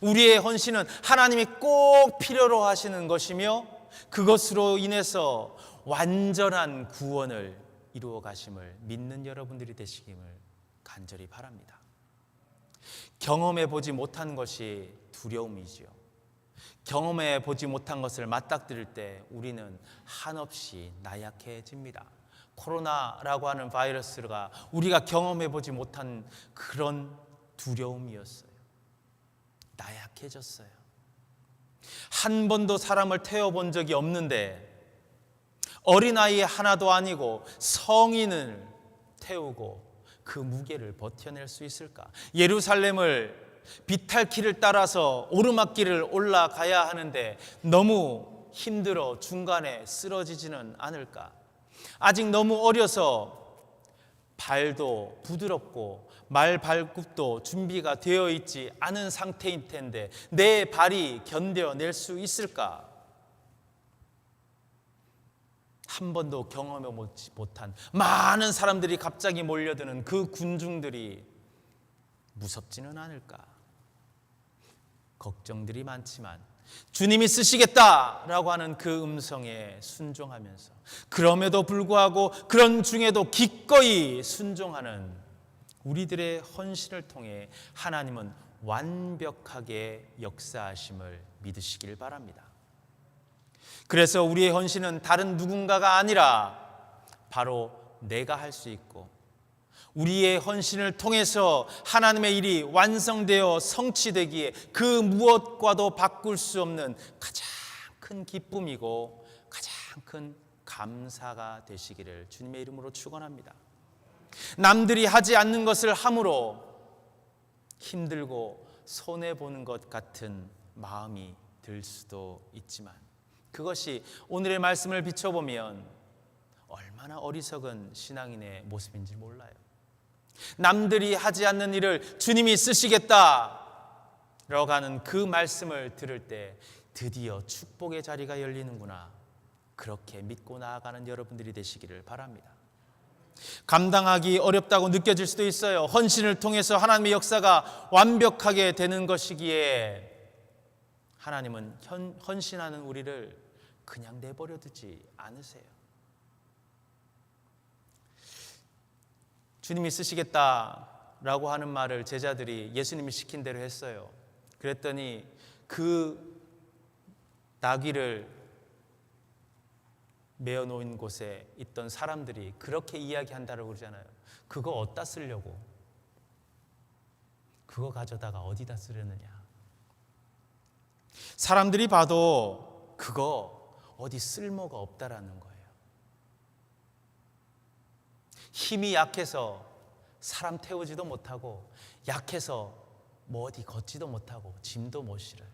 우리의 헌신은 하나님이 꼭 필요로 하시는 것이며 그것으로 인해서 완전한 구원을 이루어 가심을 믿는 여러분들이 되시기를 간절히 바랍니다. 경험해 보지 못한 것이 두려움이지요. 경험해 보지 못한 것을 맞닥뜨릴 때 우리는 한없이 나약해집니다. 코로나라고 하는 바이러스가 우리가 경험해 보지 못한 그런 두려움이었어요. 나약해졌어요. 한 번도 사람을 태워본 적이 없는데 어린아이 하나도 아니고 성인을 태우고 그 무게를 버텨낼 수 있을까? 예루살렘을 비탈길을 따라서 오르막길을 올라가야 하는데 너무 힘들어 중간에 쓰러지지는 않을까? 아직 너무 어려서 발도 부드럽고 말 발굽도 준비가 되어 있지 않은 상태일 텐데 내 발이 견뎌낼 수 있을까? 한 번도 경험해 보지 못한 많은 사람들이 갑자기 몰려드는 그 군중들이 무섭지는 않을까? 걱정들이 많지만 주님이 쓰시겠다라고 하는 그 음성에 순종하면서 그럼에도 불구하고 그런 중에도 기꺼이 순종하는 우리들의 헌신을 통해 하나님은 완벽하게 역사하심을 믿으시길 바랍니다. 그래서 우리의 헌신은 다른 누군가가 아니라 바로 내가 할 수 있고 우리의 헌신을 통해서 하나님의 일이 완성되어 성취되기에 그 무엇과도 바꿀 수 없는 가장 큰 기쁨이고 가장 큰 감사가 되시기를 주님의 이름으로 축원합니다. 남들이 하지 않는 것을 함으로 힘들고 손해보는 것 같은 마음이 들 수도 있지만 그것이 오늘의 말씀을 비춰보면 얼마나 어리석은 신앙인의 모습인지 몰라요. 남들이 하지 않는 일을 주님이 쓰시겠다라고 하는 그 말씀을 들을 때 드디어 축복의 자리가 열리는구나, 그렇게 믿고 나아가는 여러분들이 되시기를 바랍니다. 감당하기 어렵다고 느껴질 수도 있어요. 헌신을 통해서 하나님의 역사가 완벽하게 되는 것이기에 하나님은 헌신하는 우리를 그냥 내버려 두지 않으세요. 주님이 쓰시겠다라고 하는 말을 제자들이 예수님이 시킨 대로 했어요. 그랬더니 그 나귀를 메어 놓은 곳에 있던 사람들이 그렇게 이야기한다고 그러잖아요. 그거 어디다 쓰려고? 그거 가져다가 어디다 쓰려느냐? 사람들이 봐도 그거 어디 쓸모가 없다라는 거예요. 힘이 약해서 사람 태우지도 못하고 약해서 뭐 어디 걷지도 못하고 짐도 못 실어요.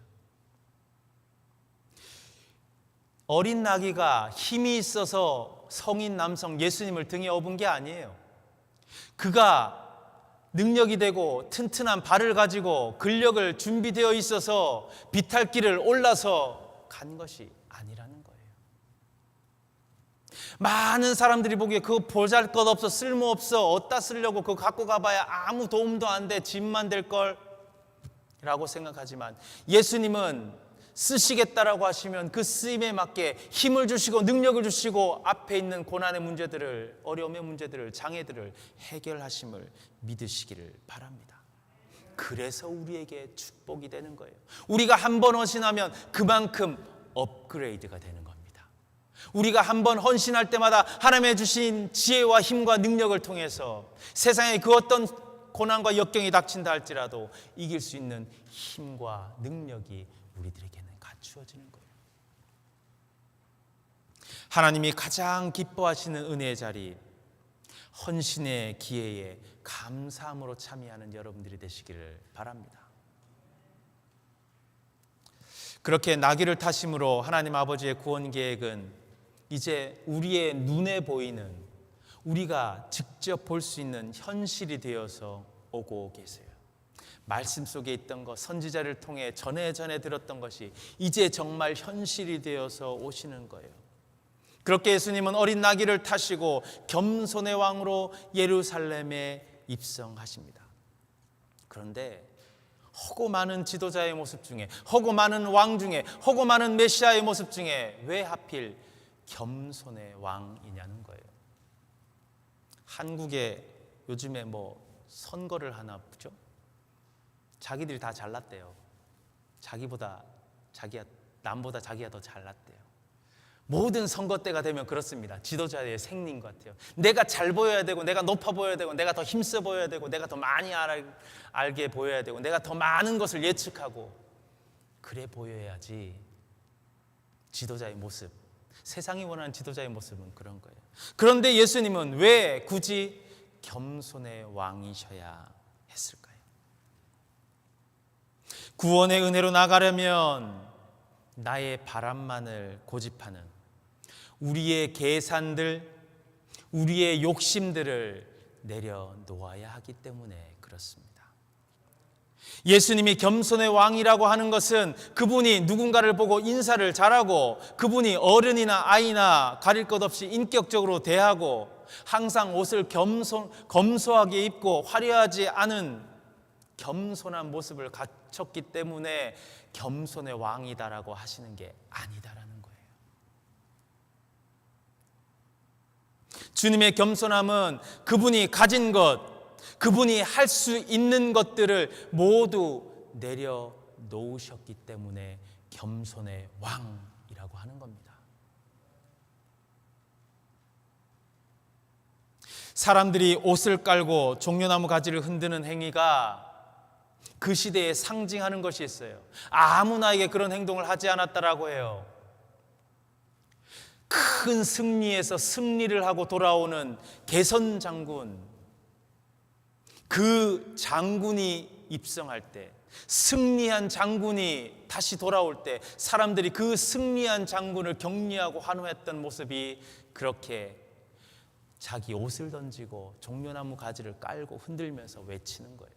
어린 나귀가 힘이 있어서 성인 남성 예수님을 등에 업은 게 아니에요. 그가 능력이 되고 튼튼한 발을 가지고 근력을 준비되어 있어서 비탈길을 올라서 간 것이 아니라는 거예요. 많은 사람들이 보기에 그거 보잘것없어, 쓸모없어, 어디다 쓰려고 그거 갖고 가봐야 아무 도움도 안 돼, 짐만 될걸 라고 생각하지만 예수님은 쓰시겠다라고 하시면 그 쓰임에 맞게 힘을 주시고 능력을 주시고 앞에 있는 고난의 문제들을, 어려움의 문제들을, 장애들을 해결하심을 믿으시기를 바랍니다. 그래서 우리에게 축복이 되는 거예요. 우리가 한 번 헌신하면 그만큼 업그레이드가 되는 겁니다. 우리가 한 번 헌신할 때마다 하나님의 주신 지혜와 힘과 능력을 통해서 세상에 그 어떤 고난과 역경이 닥친다 할지라도 이길 수 있는 힘과 능력이 우리들에게는 갖추어지는 거예요. 하나님이 가장 기뻐하시는 은혜의 자리, 헌신의 기회에 감사함으로 참여하는 여러분들이 되시기를 바랍니다. 그렇게 나귀를 타심으로 하나님 아버지의 구원 계획은 이제 우리의 눈에 보이는, 우리가 직접 볼 수 있는 현실이 되어서 오고 계세요. 말씀 속에 있던 것, 선지자를 통해 전에 들었던 것이 이제 정말 현실이 되어서 오시는 거예요. 그렇게 예수님은 어린 나귀를 타시고 겸손의 왕으로 예루살렘에 입성하십니다. 그런데 허고 많은 지도자의 모습 중에, 허고 많은 왕 중에, 허고 많은 메시아의 모습 중에 왜 하필 겸손의 왕이냐는 거예요. 한국에 요즘에 뭐 선거를 하나 보죠? 자기들이 다 잘났대요. 남보다 자기가 더 잘났대요. 모든 선거 때가 되면 그렇습니다. 지도자의 생린 것 같아요. 내가 잘 보여야 되고, 내가 높아 보여야 되고, 내가 더 힘써 보여야 되고, 내가 더 많이 알게 보여야 되고, 내가 더 많은 것을 예측하고 그래 보여야지. 지도자의 모습, 세상이 원하는 지도자의 모습은 그런 거예요. 그런데 예수님은 왜 굳이 겸손의 왕이셔야 했을까요? 구원의 은혜로 나가려면 나의 바람만을 고집하는 우리의 계산들, 우리의 욕심들을 내려놓아야 하기 때문에 그렇습니다. 예수님이 겸손의 왕이라고 하는 것은 그분이 누군가를 보고 인사를 잘하고, 그분이 어른이나 아이나 가릴 것 없이 인격적으로 대하고, 항상 옷을 검소하게 입고 화려하지 않은 겸손한 모습을 갖췄기 때문에 겸손의 왕이다라고 하시는 게 아니다라는 거예요. 주님의 겸손함은 그분이 가진 것, 그분이 할 수 있는 것들을 모두 내려놓으셨기 때문에 겸손의 왕이라고 하는 겁니다. 사람들이 옷을 깔고 종려나무 가지를 흔드는 행위가 그 시대에 상징하는 것이 있어요. 아무나에게 그런 행동을 하지 않았다라고 해요. 큰 승리에서 승리를 하고 돌아오는 개선 장군, 그 장군이 입성할 때, 승리한 장군이 다시 돌아올 때 사람들이 그 승리한 장군을 격려하고 환호했던 모습이 그렇게 자기 옷을 던지고 종려나무 가지를 깔고 흔들면서 외치는 거예요.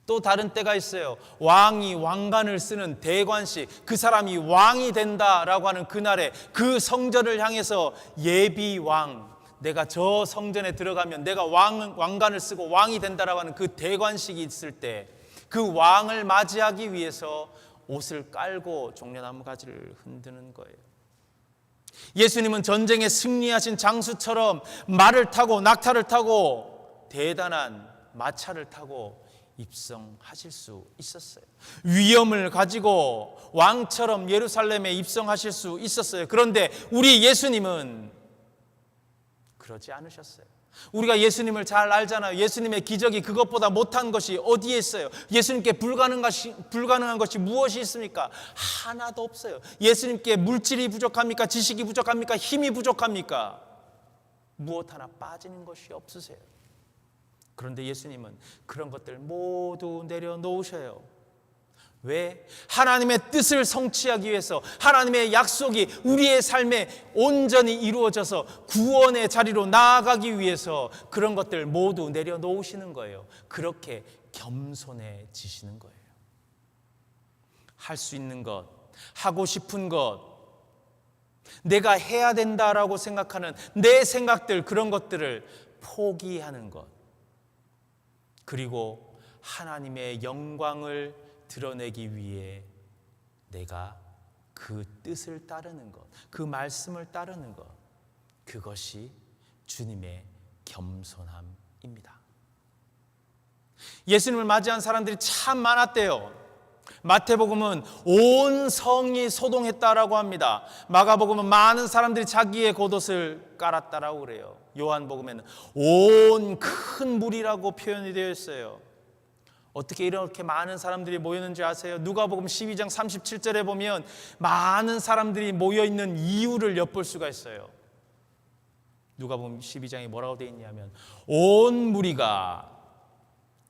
또 다른 때가 있어요. 왕이 왕관을 쓰는 대관식, 그 사람이 왕이 된다라고 하는 그날에 그 성전을 향해서 예비왕, 내가 저 성전에 들어가면 내가 왕관을 쓰고 왕이 된다라고 하는 그 대관식이 있을 때 그 왕을 맞이하기 위해서 옷을 깔고 종려나무 가지를 흔드는 거예요. 예수님은 전쟁에 승리하신 장수처럼 말을 타고 낙타를 타고 대단한 마차를 타고 입성하실 수 있었어요. 위엄을 가지고 왕처럼 예루살렘에 입성하실 수 있었어요. 그런데 우리 예수님은 그러지 않으셨어요. 우리가 예수님을 잘 알잖아요. 예수님의 기적이 그것보다 못한 것이 어디에 있어요? 예수님께 불가능한 것이 무엇이 있습니까? 하나도 없어요. 예수님께 물질이 부족합니까? 지식이 부족합니까? 힘이 부족합니까? 무엇 하나 빠지는 것이 없으세요. 그런데 예수님은 그런 것들 모두 내려놓으셔요. 왜? 하나님의 뜻을 성취하기 위해서, 하나님의 약속이 우리의 삶에 온전히 이루어져서 구원의 자리로 나아가기 위해서 그런 것들 모두 내려놓으시는 거예요. 그렇게 겸손해지시는 거예요. 할 수 있는 것, 하고 싶은 것, 내가 해야 된다라고 생각하는 내 생각들, 그런 것들을 포기하는 것, 그리고 하나님의 영광을 드러내기 위해 내가 그 뜻을 따르는 것, 그 말씀을 따르는 것, 그것이 주님의 겸손함입니다. 예수님을 맞이한 사람들이 참 많았대요. 마태복음은 온 성이 소동했다라고 합니다. 마가복음은 많은 사람들이 자기의 겉옷을 깔았다라고 그래요. 요한복음에는 온 큰 무리라고 표현이 되어 있어요. 어떻게 이렇게 많은 사람들이 모였는지 아세요? 누가복음 12장 37절에 보면 많은 사람들이 모여있는 이유를 엿볼 수가 있어요. 누가복음 12장에 뭐라고 되어 있냐면 온 무리가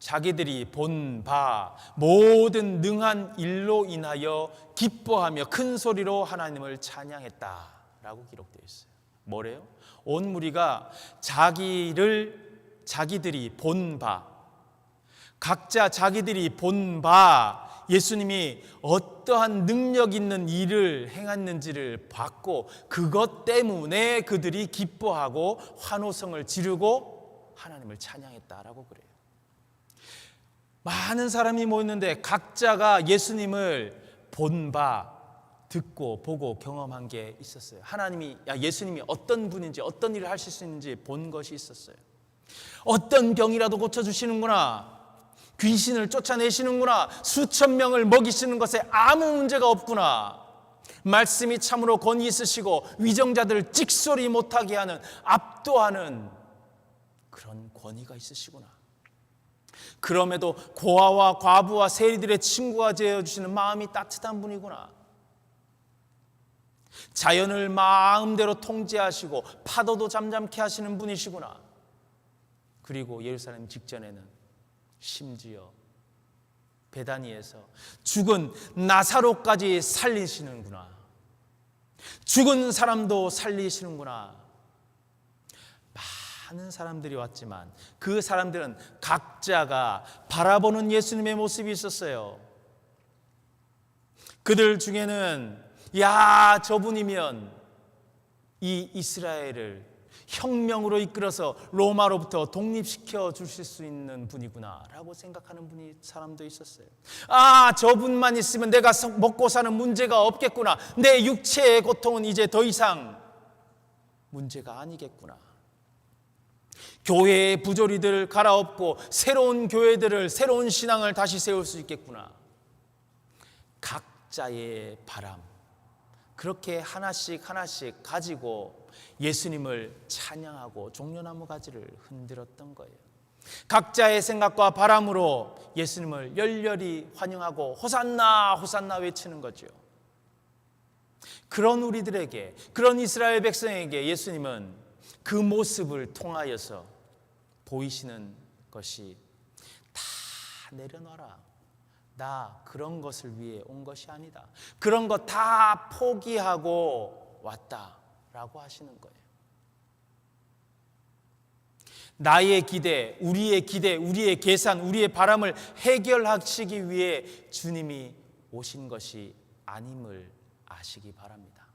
자기들이 본 바 모든 능한 일로 인하여 기뻐하며 큰 소리로 하나님을 찬양했다라고 기록되어 있어요. 뭐래요? 온 무리가 자기들이 본 바, 각자 자기들이 본 바 예수님이 어떠한 능력 있는 일을 행했는지를 봤고 그것 때문에 그들이 기뻐하고 환호성을 지르고 하나님을 찬양했다라고 그래요. 많은 사람이 모였는데 각자가 예수님을 본 바, 듣고 보고 경험한 게 있었어요. 예수님이 어떤 분인지, 어떤 일을 하실 수 있는지 본 것이 있었어요. 어떤 병이라도 고쳐주시는구나, 귀신을 쫓아내시는구나, 수천 명을 먹이시는 것에 아무 문제가 없구나, 말씀이 참으로 권위 있으시고 위정자들을 찍소리 못하게 하는, 압도하는 그런 권위가 있으시구나. 그럼에도 고아와 과부와 세리들의 친구가 되어주시는 마음이 따뜻한 분이구나. 자연을 마음대로 통제하시고 파도도 잠잠케 하시는 분이시구나. 그리고 예루살렘 직전에는 심지어 베다니에서 죽은 나사로까지 살리시는구나. 죽은 사람도 살리시는구나. 많은 사람들이 왔지만 그 사람들은 각자가 바라보는 예수님의 모습이 있었어요. 그들 중에는 저분이면 이 이스라엘을 혁명으로 이끌어서 로마로부터 독립시켜 주실 수 있는 분이구나 라고 생각하는 사람도 있었어요. 저분만 있으면 내가 먹고 사는 문제가 없겠구나, 내 육체의 고통은 이제 더 이상 문제가 아니겠구나, 교회의 부조리들을 갈아엎고 새로운 교회들을, 새로운 신앙을 다시 세울 수 있겠구나. 각자의 바람, 그렇게 하나씩 하나씩 가지고 예수님을 찬양하고 종려나무 가지를 흔들었던 거예요. 각자의 생각과 바람으로 예수님을 열렬히 환영하고 호산나 호산나 외치는 거죠. 그런 우리들에게, 그런 이스라엘 백성에게 예수님은 그 모습을 통하여서 보이시는 것이 다 내려놔라. 나 그런 것을 위해 온 것이 아니다. 그런 거 다 포기하고 왔다라고 하시는 거예요. 나의 기대, 우리의 계산, 우리의 바람을 해결하시기 위해 주님이 오신 것이 아님을 아시기 바랍니다.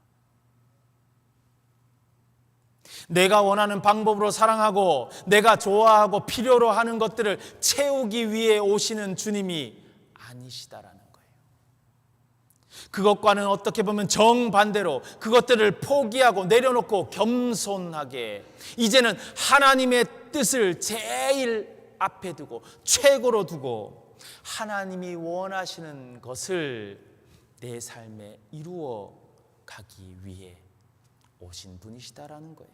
내가 원하는 방법으로 사랑하고 내가 좋아하고 필요로 하는 것들을 채우기 위해 오시는 주님이 아니시다라는 거예요. 그것과는 어떻게 보면 정반대로 그것들을 포기하고 내려놓고 겸손하게 이제는 하나님의 뜻을 제일 앞에 두고 최고로 두고 하나님이 원하시는 것을 내 삶에 이루어 가기 위해 오신 분이시다라는 거예요.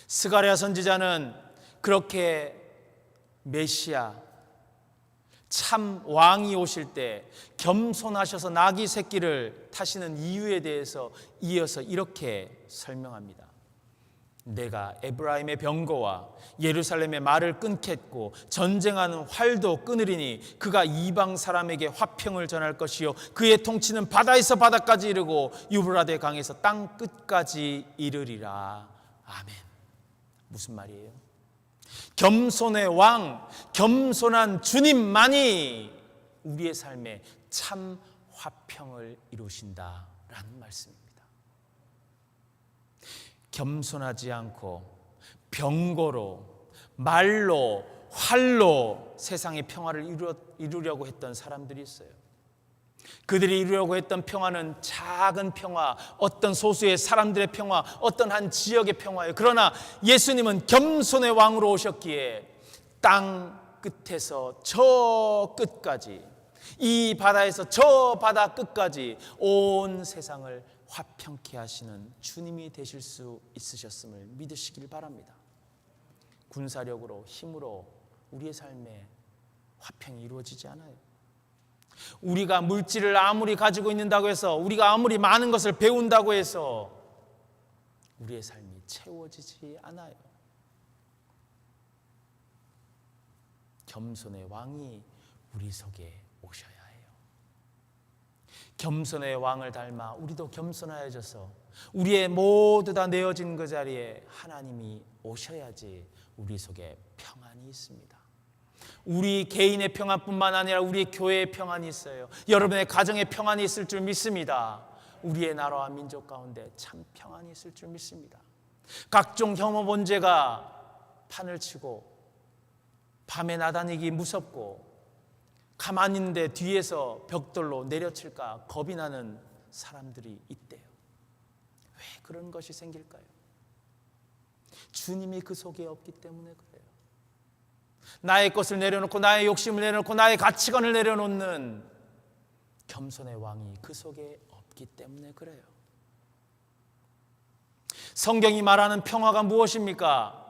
스가랴 선지자는 그렇게 메시아 참 왕이 오실 때 겸손하셔서 나귀 새끼를 타시는 이유에 대해서 이어서 이렇게 설명합니다. 내가 에브라임의 병거와 예루살렘의 말을 끊겠고 전쟁하는 활도 끊으리니 그가 이방 사람에게 화평을 전할 것이요 그의 통치는 바다에서 바다까지 이르고 유브라데 강에서 땅 끝까지 이르리라. 아멘. 무슨 말이에요? 겸손의 왕, 겸손한 주님만이 우리의 삶에 참 화평을 이루신다라는 말씀입니다. 겸손하지 않고 병거로, 말로, 활로 세상의 평화를 이루려고 했던 사람들이 있어요. 그들이 이루려고 했던 평화는 작은 평화, 어떤 소수의 사람들의 평화, 어떤 한 지역의 평화예요. 그러나 예수님은 겸손의 왕으로 오셨기에 땅 끝에서 저 끝까지, 이 바다에서 저 바다 끝까지 온 세상을 화평케 하시는 주님이 되실 수 있으셨음을 믿으시길 바랍니다. 군사력으로, 힘으로 우리의 삶에 화평이 이루어지지 않아요. 우리가 물질을 아무리 가지고 있는다고 해서, 우리가 아무리 많은 것을 배운다고 해서 우리의 삶이 채워지지 않아요. 겸손의 왕이 우리 속에 오셔야 해요. 겸손의 왕을 닮아 우리도 겸손하여져서 우리의 모두 다 내어진 그 자리에 하나님이 오셔야지 우리 속에 평안이 있습니다. 우리 개인의 평안뿐만 아니라 우리 교회의 평안이 있어요. 여러분의 가정의 평안이 있을 줄 믿습니다. 우리의 나라와 민족 가운데 참 평안이 있을 줄 믿습니다. 각종 혐오 문제가 판을 치고 밤에 나다니기 무섭고 가만히 있는데 뒤에서 벽돌로 내려칠까 겁이 나는 사람들이 있대요. 왜 그런 것이 생길까요? 주님이 그 속에 없기 때문에 그래요. 나의 것을 내려놓고 나의 욕심을 내려놓고 나의 가치관을 내려놓는 겸손의 왕이 그 속에 없기 때문에 그래요. 성경이 말하는 평화가 무엇입니까?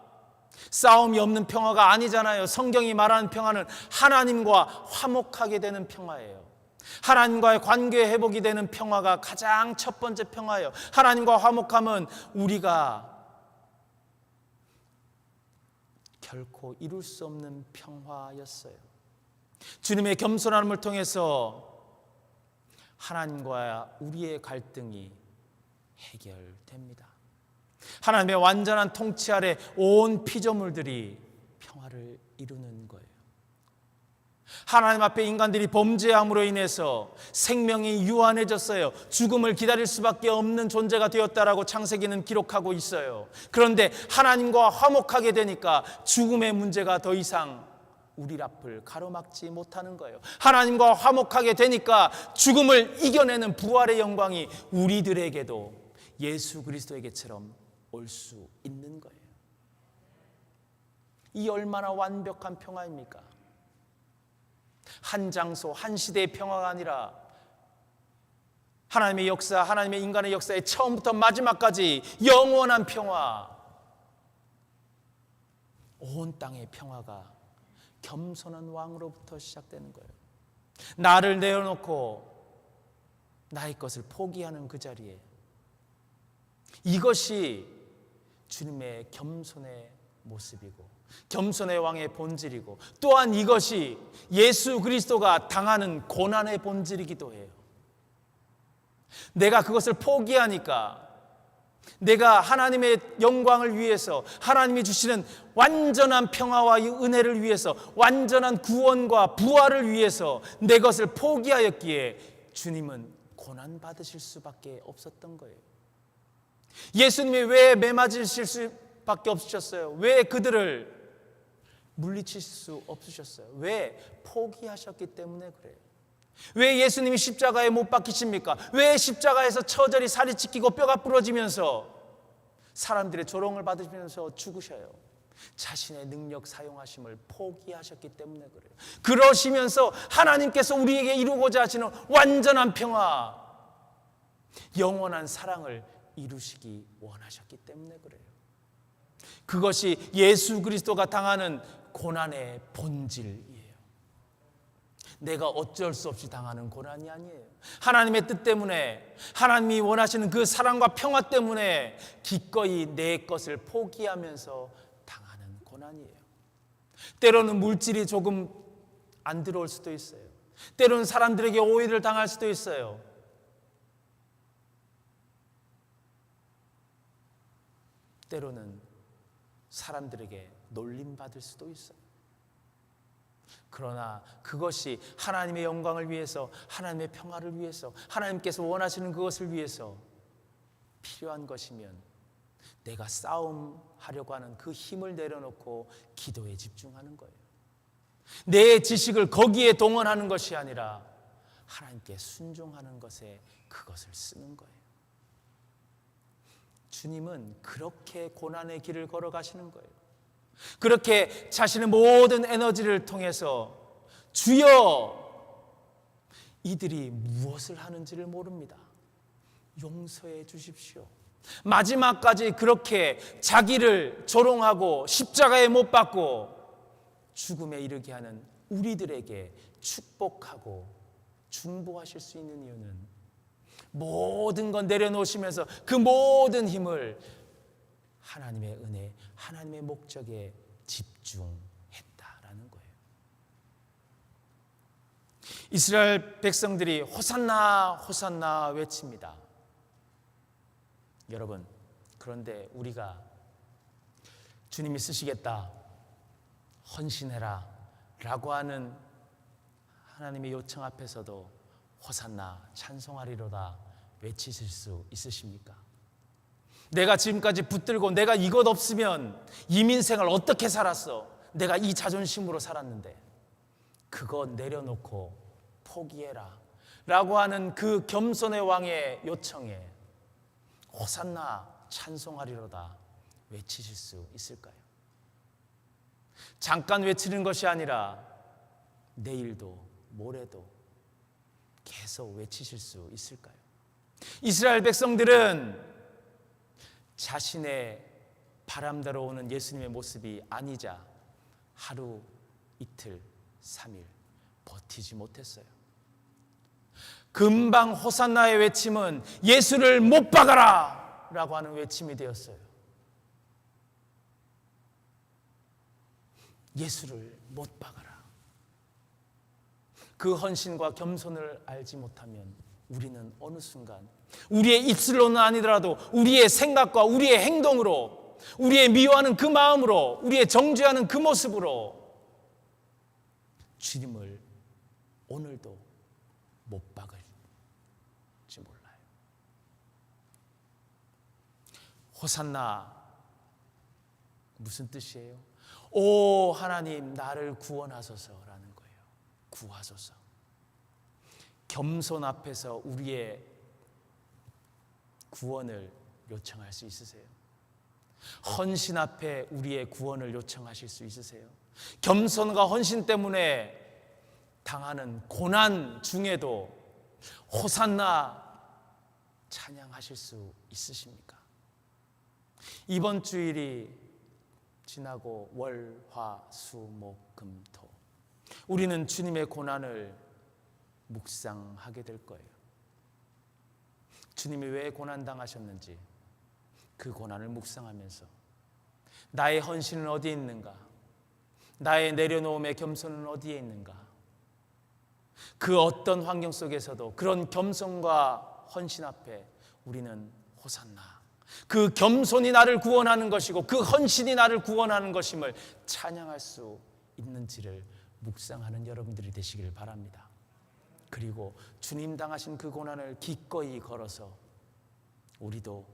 싸움이 없는 평화가 아니잖아요. 성경이 말하는 평화는 하나님과 화목하게 되는 평화예요. 하나님과의 관계 회복이 되는 평화가 가장 첫 번째 평화예요. 하나님과 화목함은 우리가 결코 이룰 수 없는 평화였어요. 주님의 겸손함을 통해서 하나님과 우리의 갈등이 해결됩니다. 하나님의 완전한 통치 아래 온 피조물들이 평화를 이루는 거예요. 하나님 앞에 인간들이 범죄함으로 인해서 생명이 유한해졌어요. 죽음을 기다릴 수밖에 없는 존재가 되었다라고 창세기는 기록하고 있어요. 그런데 하나님과 화목하게 되니까 죽음의 문제가 더 이상 우리 앞을 가로막지 못하는 거예요. 하나님과 화목하게 되니까 죽음을 이겨내는 부활의 영광이 우리들에게도 예수 그리스도에게처럼 올 수 있는 거예요. 이 얼마나 완벽한 평화입니까? 한 장소, 한 시대의 평화가 아니라 하나님의 역사, 하나님의 인간의 역사의 처음부터 마지막까지 영원한 평화, 온 땅의 평화가 겸손한 왕으로부터 시작되는 거예요. 나를 내어놓고 나의 것을 포기하는 그 자리에, 이것이 주님의 겸손의 모습이고 겸손의 왕의 본질이고, 또한 이것이 예수 그리스도가 당하는 고난의 본질이기도 해요. 내가 그것을 포기하니까, 내가 하나님의 영광을 위해서, 하나님이 주시는 완전한 평화와 은혜를 위해서, 완전한 구원과 부활을 위해서 내 것을 포기하였기에 주님은 고난받으실 수밖에 없었던 거예요. 예수님이 왜 매맞으실 수밖에 없으셨어요? 왜 그들을 물리칠 수 없으셨어요? 왜? 포기하셨기 때문에 그래요. 왜 예수님이 십자가에 못 박히십니까? 왜 십자가에서 처절히 살이 찢기고 뼈가 부러지면서 사람들의 조롱을 받으면서 죽으셔요? 자신의 능력 사용하심을 포기하셨기 때문에 그래요. 그러시면서 하나님께서 우리에게 이루고자 하시는 완전한 평화, 영원한 사랑을 이루시기 원하셨기 때문에 그래요. 그것이 예수 그리스도가 당하는 고난의 본질이에요. 내가 어쩔 수 없이 당하는 고난이 아니에요. 하나님의 뜻 때문에, 하나님이 원하시는 그 사랑과 평화 때문에 기꺼이 내 것을 포기하면서 당하는 고난이에요. 때로는 물질이 조금 안 들어올 수도 있어요. 때로는 사람들에게 오해를 당할 수도 있어요. 때로는 사람들에게 놀림받을 수도 있어요. 그러나 그것이 하나님의 영광을 위해서, 하나님의 평화를 위해서, 하나님께서 원하시는 그것을 위해서 필요한 것이면 내가 싸움하려고 하는 그 힘을 내려놓고 기도에 집중하는 거예요. 내 지식을 거기에 동원하는 것이 아니라 하나님께 순종하는 것에 그것을 쓰는 거예요. 주님은 그렇게 고난의 길을 걸어가시는 거예요. 그렇게 자신의 모든 에너지를 통해서 주여, 이들이 무엇을 하는지를 모릅니다. 용서해 주십시오. 마지막까지 그렇게 자기를 조롱하고 십자가에 못 박고 죽음에 이르게 하는 우리들에게 축복하고 중보하실 수 있는 이유는 모든 건 내려놓으시면서 그 모든 힘을 하나님의 은혜, 하나님의 목적에 집중했다라는 거예요. 이스라엘 백성들이 호산나 호산나 외칩니다. 여러분, 그런데 우리가 주님이 쓰시겠다, 헌신해라 라고 하는 하나님의 요청 앞에서도 호산나 찬송하리로다 외치실 수 있으십니까? 내가 지금까지 붙들고 내가 이것 없으면 이민생을 어떻게 살았어? 내가 이 자존심으로 살았는데 그거 내려놓고 포기해라 라고 하는 그 겸손의 왕의 요청에 호산나 찬송하리로다 외치실 수 있을까요? 잠깐 외치는 것이 아니라 내일도 모레도 계속 외치실 수 있을까요? 이스라엘 백성들은 자신의 바람대로 오는 예수님의 모습이 아니자 하루, 이틀, 3일 버티지 못했어요. 금방 호산나의 외침은 예수를 못 박아라 라고 하는 외침이 되었어요. 예수를 못 박아라. 그 헌신과 겸손을 알지 못하면 우리는 어느 순간 우리의 입술로는 아니더라도 우리의 생각과 우리의 행동으로, 우리의 미워하는 그 마음으로, 우리의 정죄하는 그 모습으로 주님을 오늘도 못 박을지 몰라요. 호산나 무슨 뜻이에요? 오 하나님, 나를 구원하소서라는 거예요. 구하소서. 겸손 앞에서 우리의 구원을 요청할 수 있으세요? 헌신 앞에 우리의 구원을 요청하실 수 있으세요? 겸손과 헌신 때문에 당하는 고난 중에도 호산나 찬양하실 수 있으십니까? 이번 주일이 지나고 월, 화, 수, 목, 금, 토, 우리는 주님의 고난을 묵상하게 될 거예요. 주님이 왜 고난당하셨는지 그 고난을 묵상하면서 나의 헌신은 어디에 있는가? 나의 내려놓음의 겸손은 어디에 있는가? 그 어떤 환경 속에서도 그런 겸손과 헌신 앞에 우리는 호산나, 그 겸손이 나를 구원하는 것이고 그 헌신이 나를 구원하는 것임을 찬양할 수 있는지를 묵상하는 여러분들이 되시길 바랍니다. 그리고 주님 당하신 그 고난을 기꺼이 걸어서 우리도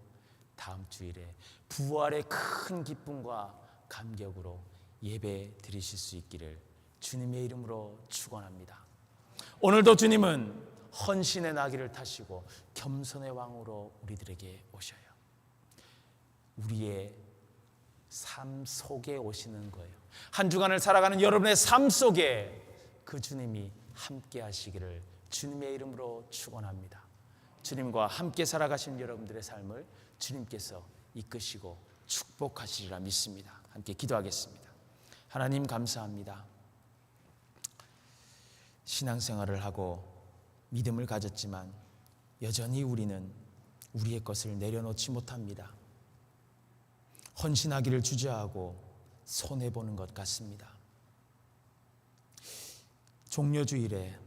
다음 주일에 부활의 큰 기쁨과 감격으로 예배 드리실 수 있기를 주님의 이름으로 축원합니다. 오늘도 주님은 헌신의 나귀를 타시고 겸손의 왕으로 우리들에게 오셔요. 우리의 삶 속에 오시는 거예요. 한 주간을 살아가는 여러분의 삶 속에 그 주님이 함께 하시기를 주님의 이름으로 축원합니다. 주님과 함께 살아가신 여러분들의 삶을 주님께서 이끄시고 축복하시리라 믿습니다. 함께 기도하겠습니다. 하나님 감사합니다. 신앙생활을 하고 믿음을 가졌지만 여전히 우리는 우리의 것을 내려놓지 못합니다. 헌신하기를 주저하고 손해보는 것 같습니다. 종려주일에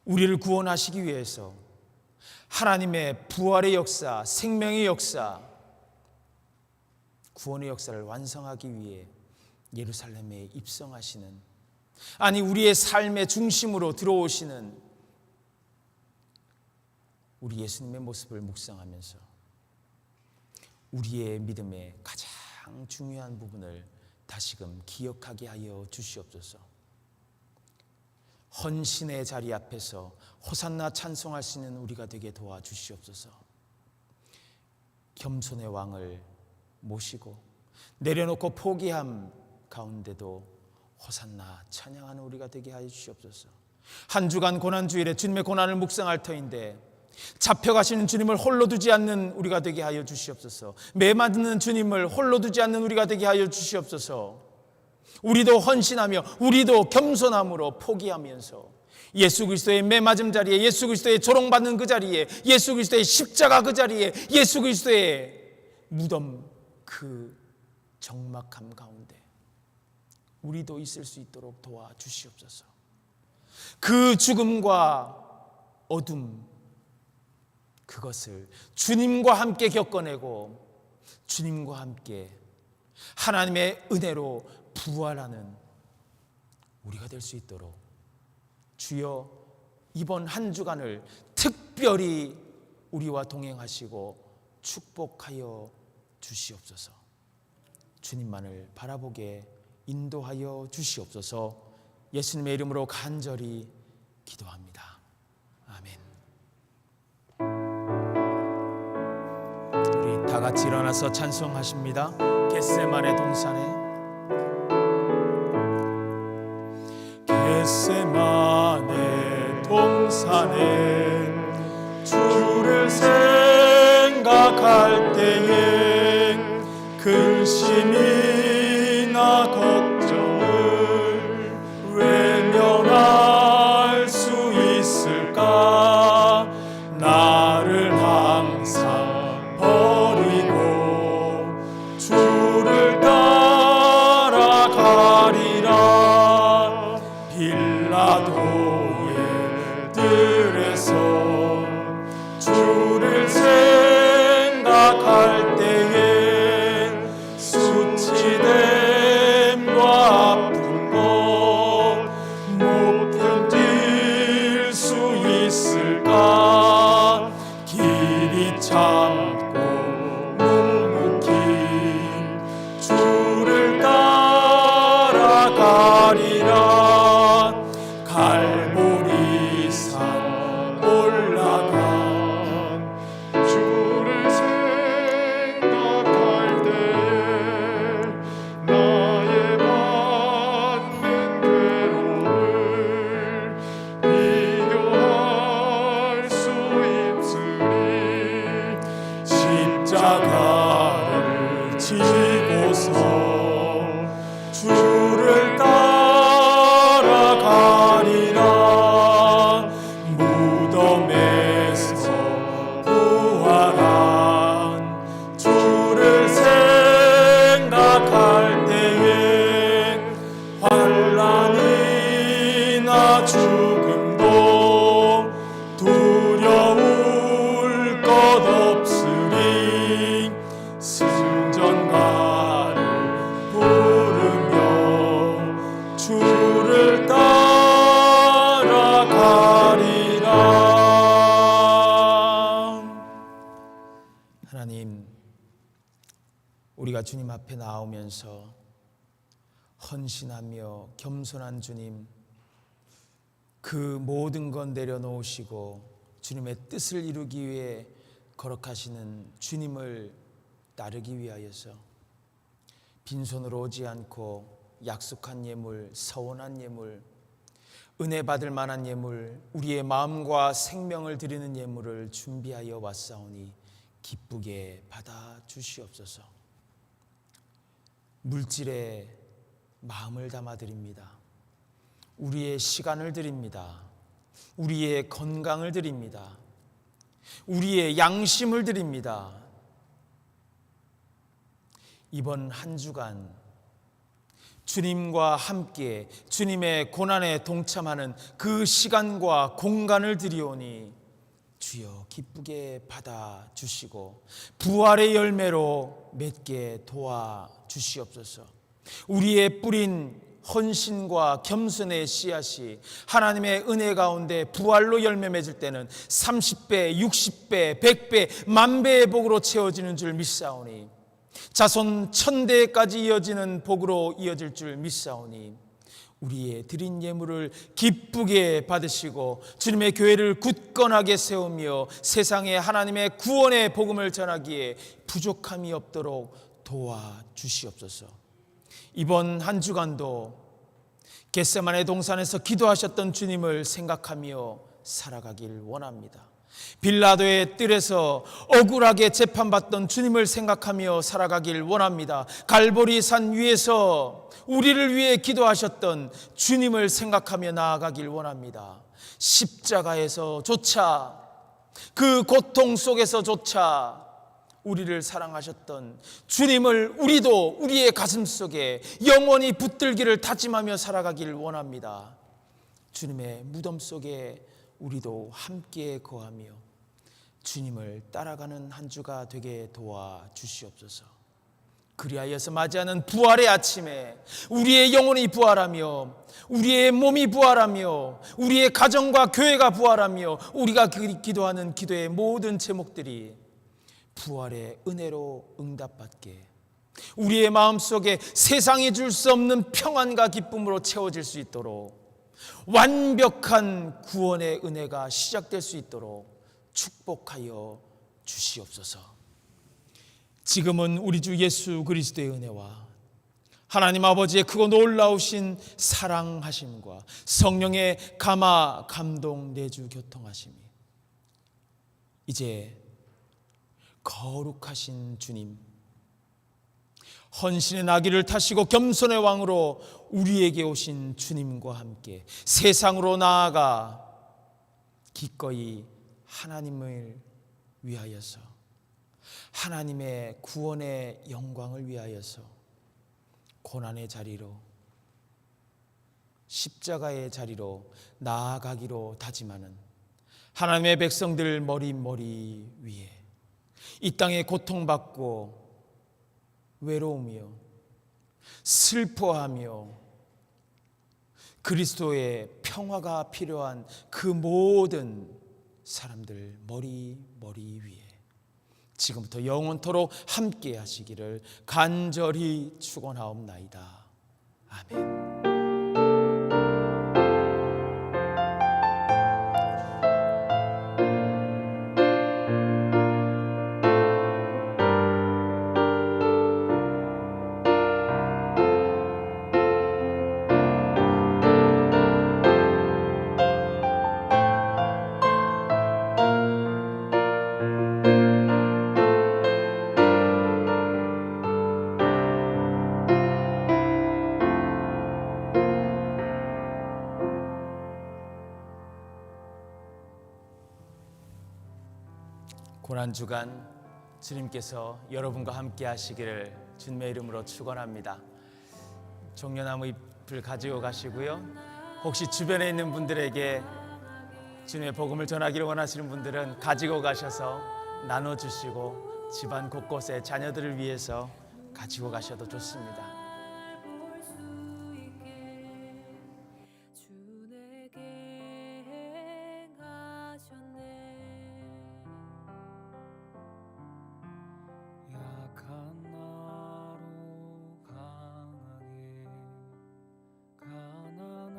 우리를 구원하시기 위해서 하나님의 부활의 역사, 생명의 역사, 구원의 역사를 완성하기 위해 예루살렘에 입성하시는, 아니 우리의 삶의 중심으로 들어오시는 우리 예수님의 모습을 묵상하면서 우리의 믿음의 가장 중요한 부분을 다시금 기억하게 하여 주시옵소서. 헌신의 자리 앞에서 호산나 찬송할 수 있는 우리가 되게 도와주시옵소서. 겸손의 왕을 모시고 내려놓고 포기함 가운데도 호산나 찬양하는 우리가 되게 하여 주시옵소서. 한 주간 고난주일에 주님의 고난을 묵상할 터인데 잡혀가시는 주님을 홀로 두지 않는 우리가 되게 하여 주시옵소서. 매 맞는 주님을 홀로 두지 않는 우리가 되게 하여 주시옵소서. 우리도 헌신하며 우리도 겸손함으로 포기하면서 예수 그리스도의 매 맞음 자리에, 예수 그리스도의 조롱받는 그 자리에, 예수 그리스도의 십자가 그 자리에, 예수 그리스도의 무덤 그 적막함 가운데 우리도 있을 수 있도록 도와주시옵소서. 그 죽음과 어둠, 그것을 주님과 함께 겪어내고 주님과 함께 하나님의 은혜로 부활하는 우리가 될 수 있도록 주여 이번 한 주간을 특별히 우리와 동행하시고 축복하여 주시옵소서. 주님만을 바라보게 인도하여 주시옵소서. 예수님의 이름으로 간절히 기도합니다. 아멘. 우리 다 같이 일어나서 찬송하십니다. 겟세마네 동산에, 겟세마네 동산에 주를 생각할 때에 근심이나 걱정을 외면할 수 있을까? 나를 항상 버리고 주를 따라가리라. 빌라도의 들에서 주를 생각할 때에 수치 십자가를 지고서 주를 따라가리라. 무덤에서 부활한 주를 생각할 때에 환난이나 죽음도 두려울 것 없으리. 승전가를 부르며 주를 따라가리라. 하나님, 우리가 주님 앞에 나오면서 헌신하며 겸손한 주님, 그 모든 건 내려놓으시고 주님의 뜻을 이루기 위해 거룩하시는 주님을 따르기 위하여서 빈손으로 오지 않고 약속한 예물, 서원한 예물, 은혜 받을 만한 예물, 우리의 마음과 생명을 드리는 예물을 준비하여 왔사오니 기쁘게 받아 주시옵소서. 물질에 마음을 담아 드립니다. 우리의 시간을 드립니다. 우리의 건강을 드립니다. 우리의 양심을 드립니다. 이번 한 주간 주님과 함께 주님의 고난에 동참하는 그 시간과 공간을 드리오니 주여 기쁘게 받아 주시고 부활의 열매로 맺게 도와 주시옵소서. 우리의 뿌린 헌신과 겸손의 씨앗이 하나님의 은혜 가운데 부활로 열매 맺을 때는 30배, 60배, 100배, 만배의 복으로 채워지는 줄 믿사오니, 자손 1000대까지 이어지는 복으로 이어질 줄 믿사오니, 우리의 드린 예물을 기쁘게 받으시고 주님의 교회를 굳건하게 세우며 세상에 하나님의 구원의 복음을 전하기에 부족함이 없도록 도와주시옵소서. 이번 한 주간도 겟세마네 동산에서 기도하셨던 주님을 생각하며 살아가길 원합니다. 빌라도의 뜰에서 억울하게 재판받던 주님을 생각하며 살아가길 원합니다. 갈보리 산 위에서 우리를 위해 기도하셨던 주님을 생각하며 나아가길 원합니다. 십자가에서조차, 그 고통 속에서조차 우리를 사랑하셨던 주님을 우리도 우리의 가슴 속에 영원히 붙들기를 다짐하며 살아가길 원합니다. 주님의 무덤 속에 우리도 함께 거하며 주님을 따라가는 한 주가 되게 도와주시옵소서. 그리하여서 맞이하는 부활의 아침에 우리의 영혼이 부활하며 우리의 몸이 부활하며 우리의 가정과 교회가 부활하며 우리가 기도하는 기도의 모든 제목들이 부활의 은혜로 응답받게, 우리의 마음속에 세상이 줄 수 없는 평안과 기쁨으로 채워질 수 있도록, 완벽한 구원의 은혜가 시작될 수 있도록 축복하여 주시옵소서. 지금은 우리 주 예수 그리스도의 은혜와 하나님 아버지의 크고 놀라우신 사랑하심과 성령의 감화 감동 내주 교통하심이 이제 거룩하신 주님, 헌신의 나귀를 타시고 겸손의 왕으로 우리에게 오신 주님과 함께 세상으로 나아가 기꺼이 하나님을 위하여서, 하나님의 구원의 영광을 위하여서 고난의 자리로, 십자가의 자리로 나아가기로 다짐하는 하나님의 백성들 머리 위에 이 땅에 고통받고 외로우며 슬퍼하며 그리스도의 평화가 필요한 그 모든 사람들 머리 위에 지금부터 영원토록 함께 하시기를 간절히 축원하옵나이다. 아멘. 한 주간 주님께서 여러분과 함께 하시기를 주님의 이름으로 축원합니다. 종려나무 잎을 가지고 가시고요. 혹시 주변에 있는 분들에게 주님의 복음을 전하기를 원하시는 분들은 가지고 가셔서 나눠주시고 집안 곳곳에 자녀들을 위해서 가지고 가셔도 좋습니다. 약한 나로 강하게 가난한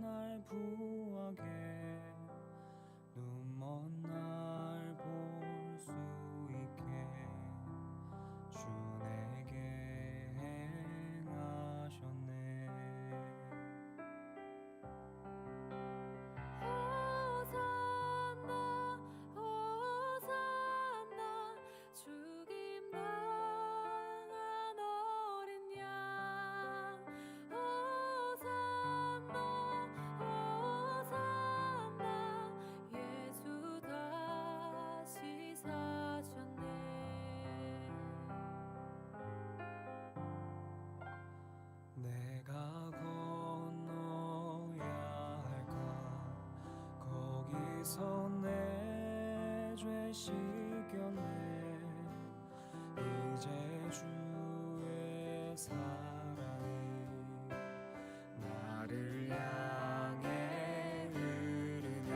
날 부하게 눈먼 날 볼 수 있게 주 내게 행하셨네. 호산나 호산나 죽임 당한 어린 양 호산나 호산나 예수 다시 사셨네. 내가 건너야 할까 거기서 내 죄 씻겼네. 이제 주의 사랑이 나를 향해 흐르네.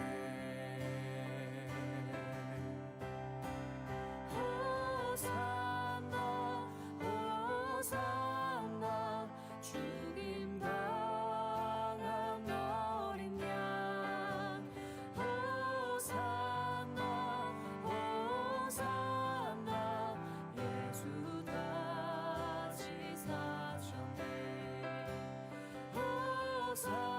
호산나 호산나 죽임 당한 어린 양 호산나 호산나 예수 다시 사셨네. 호산나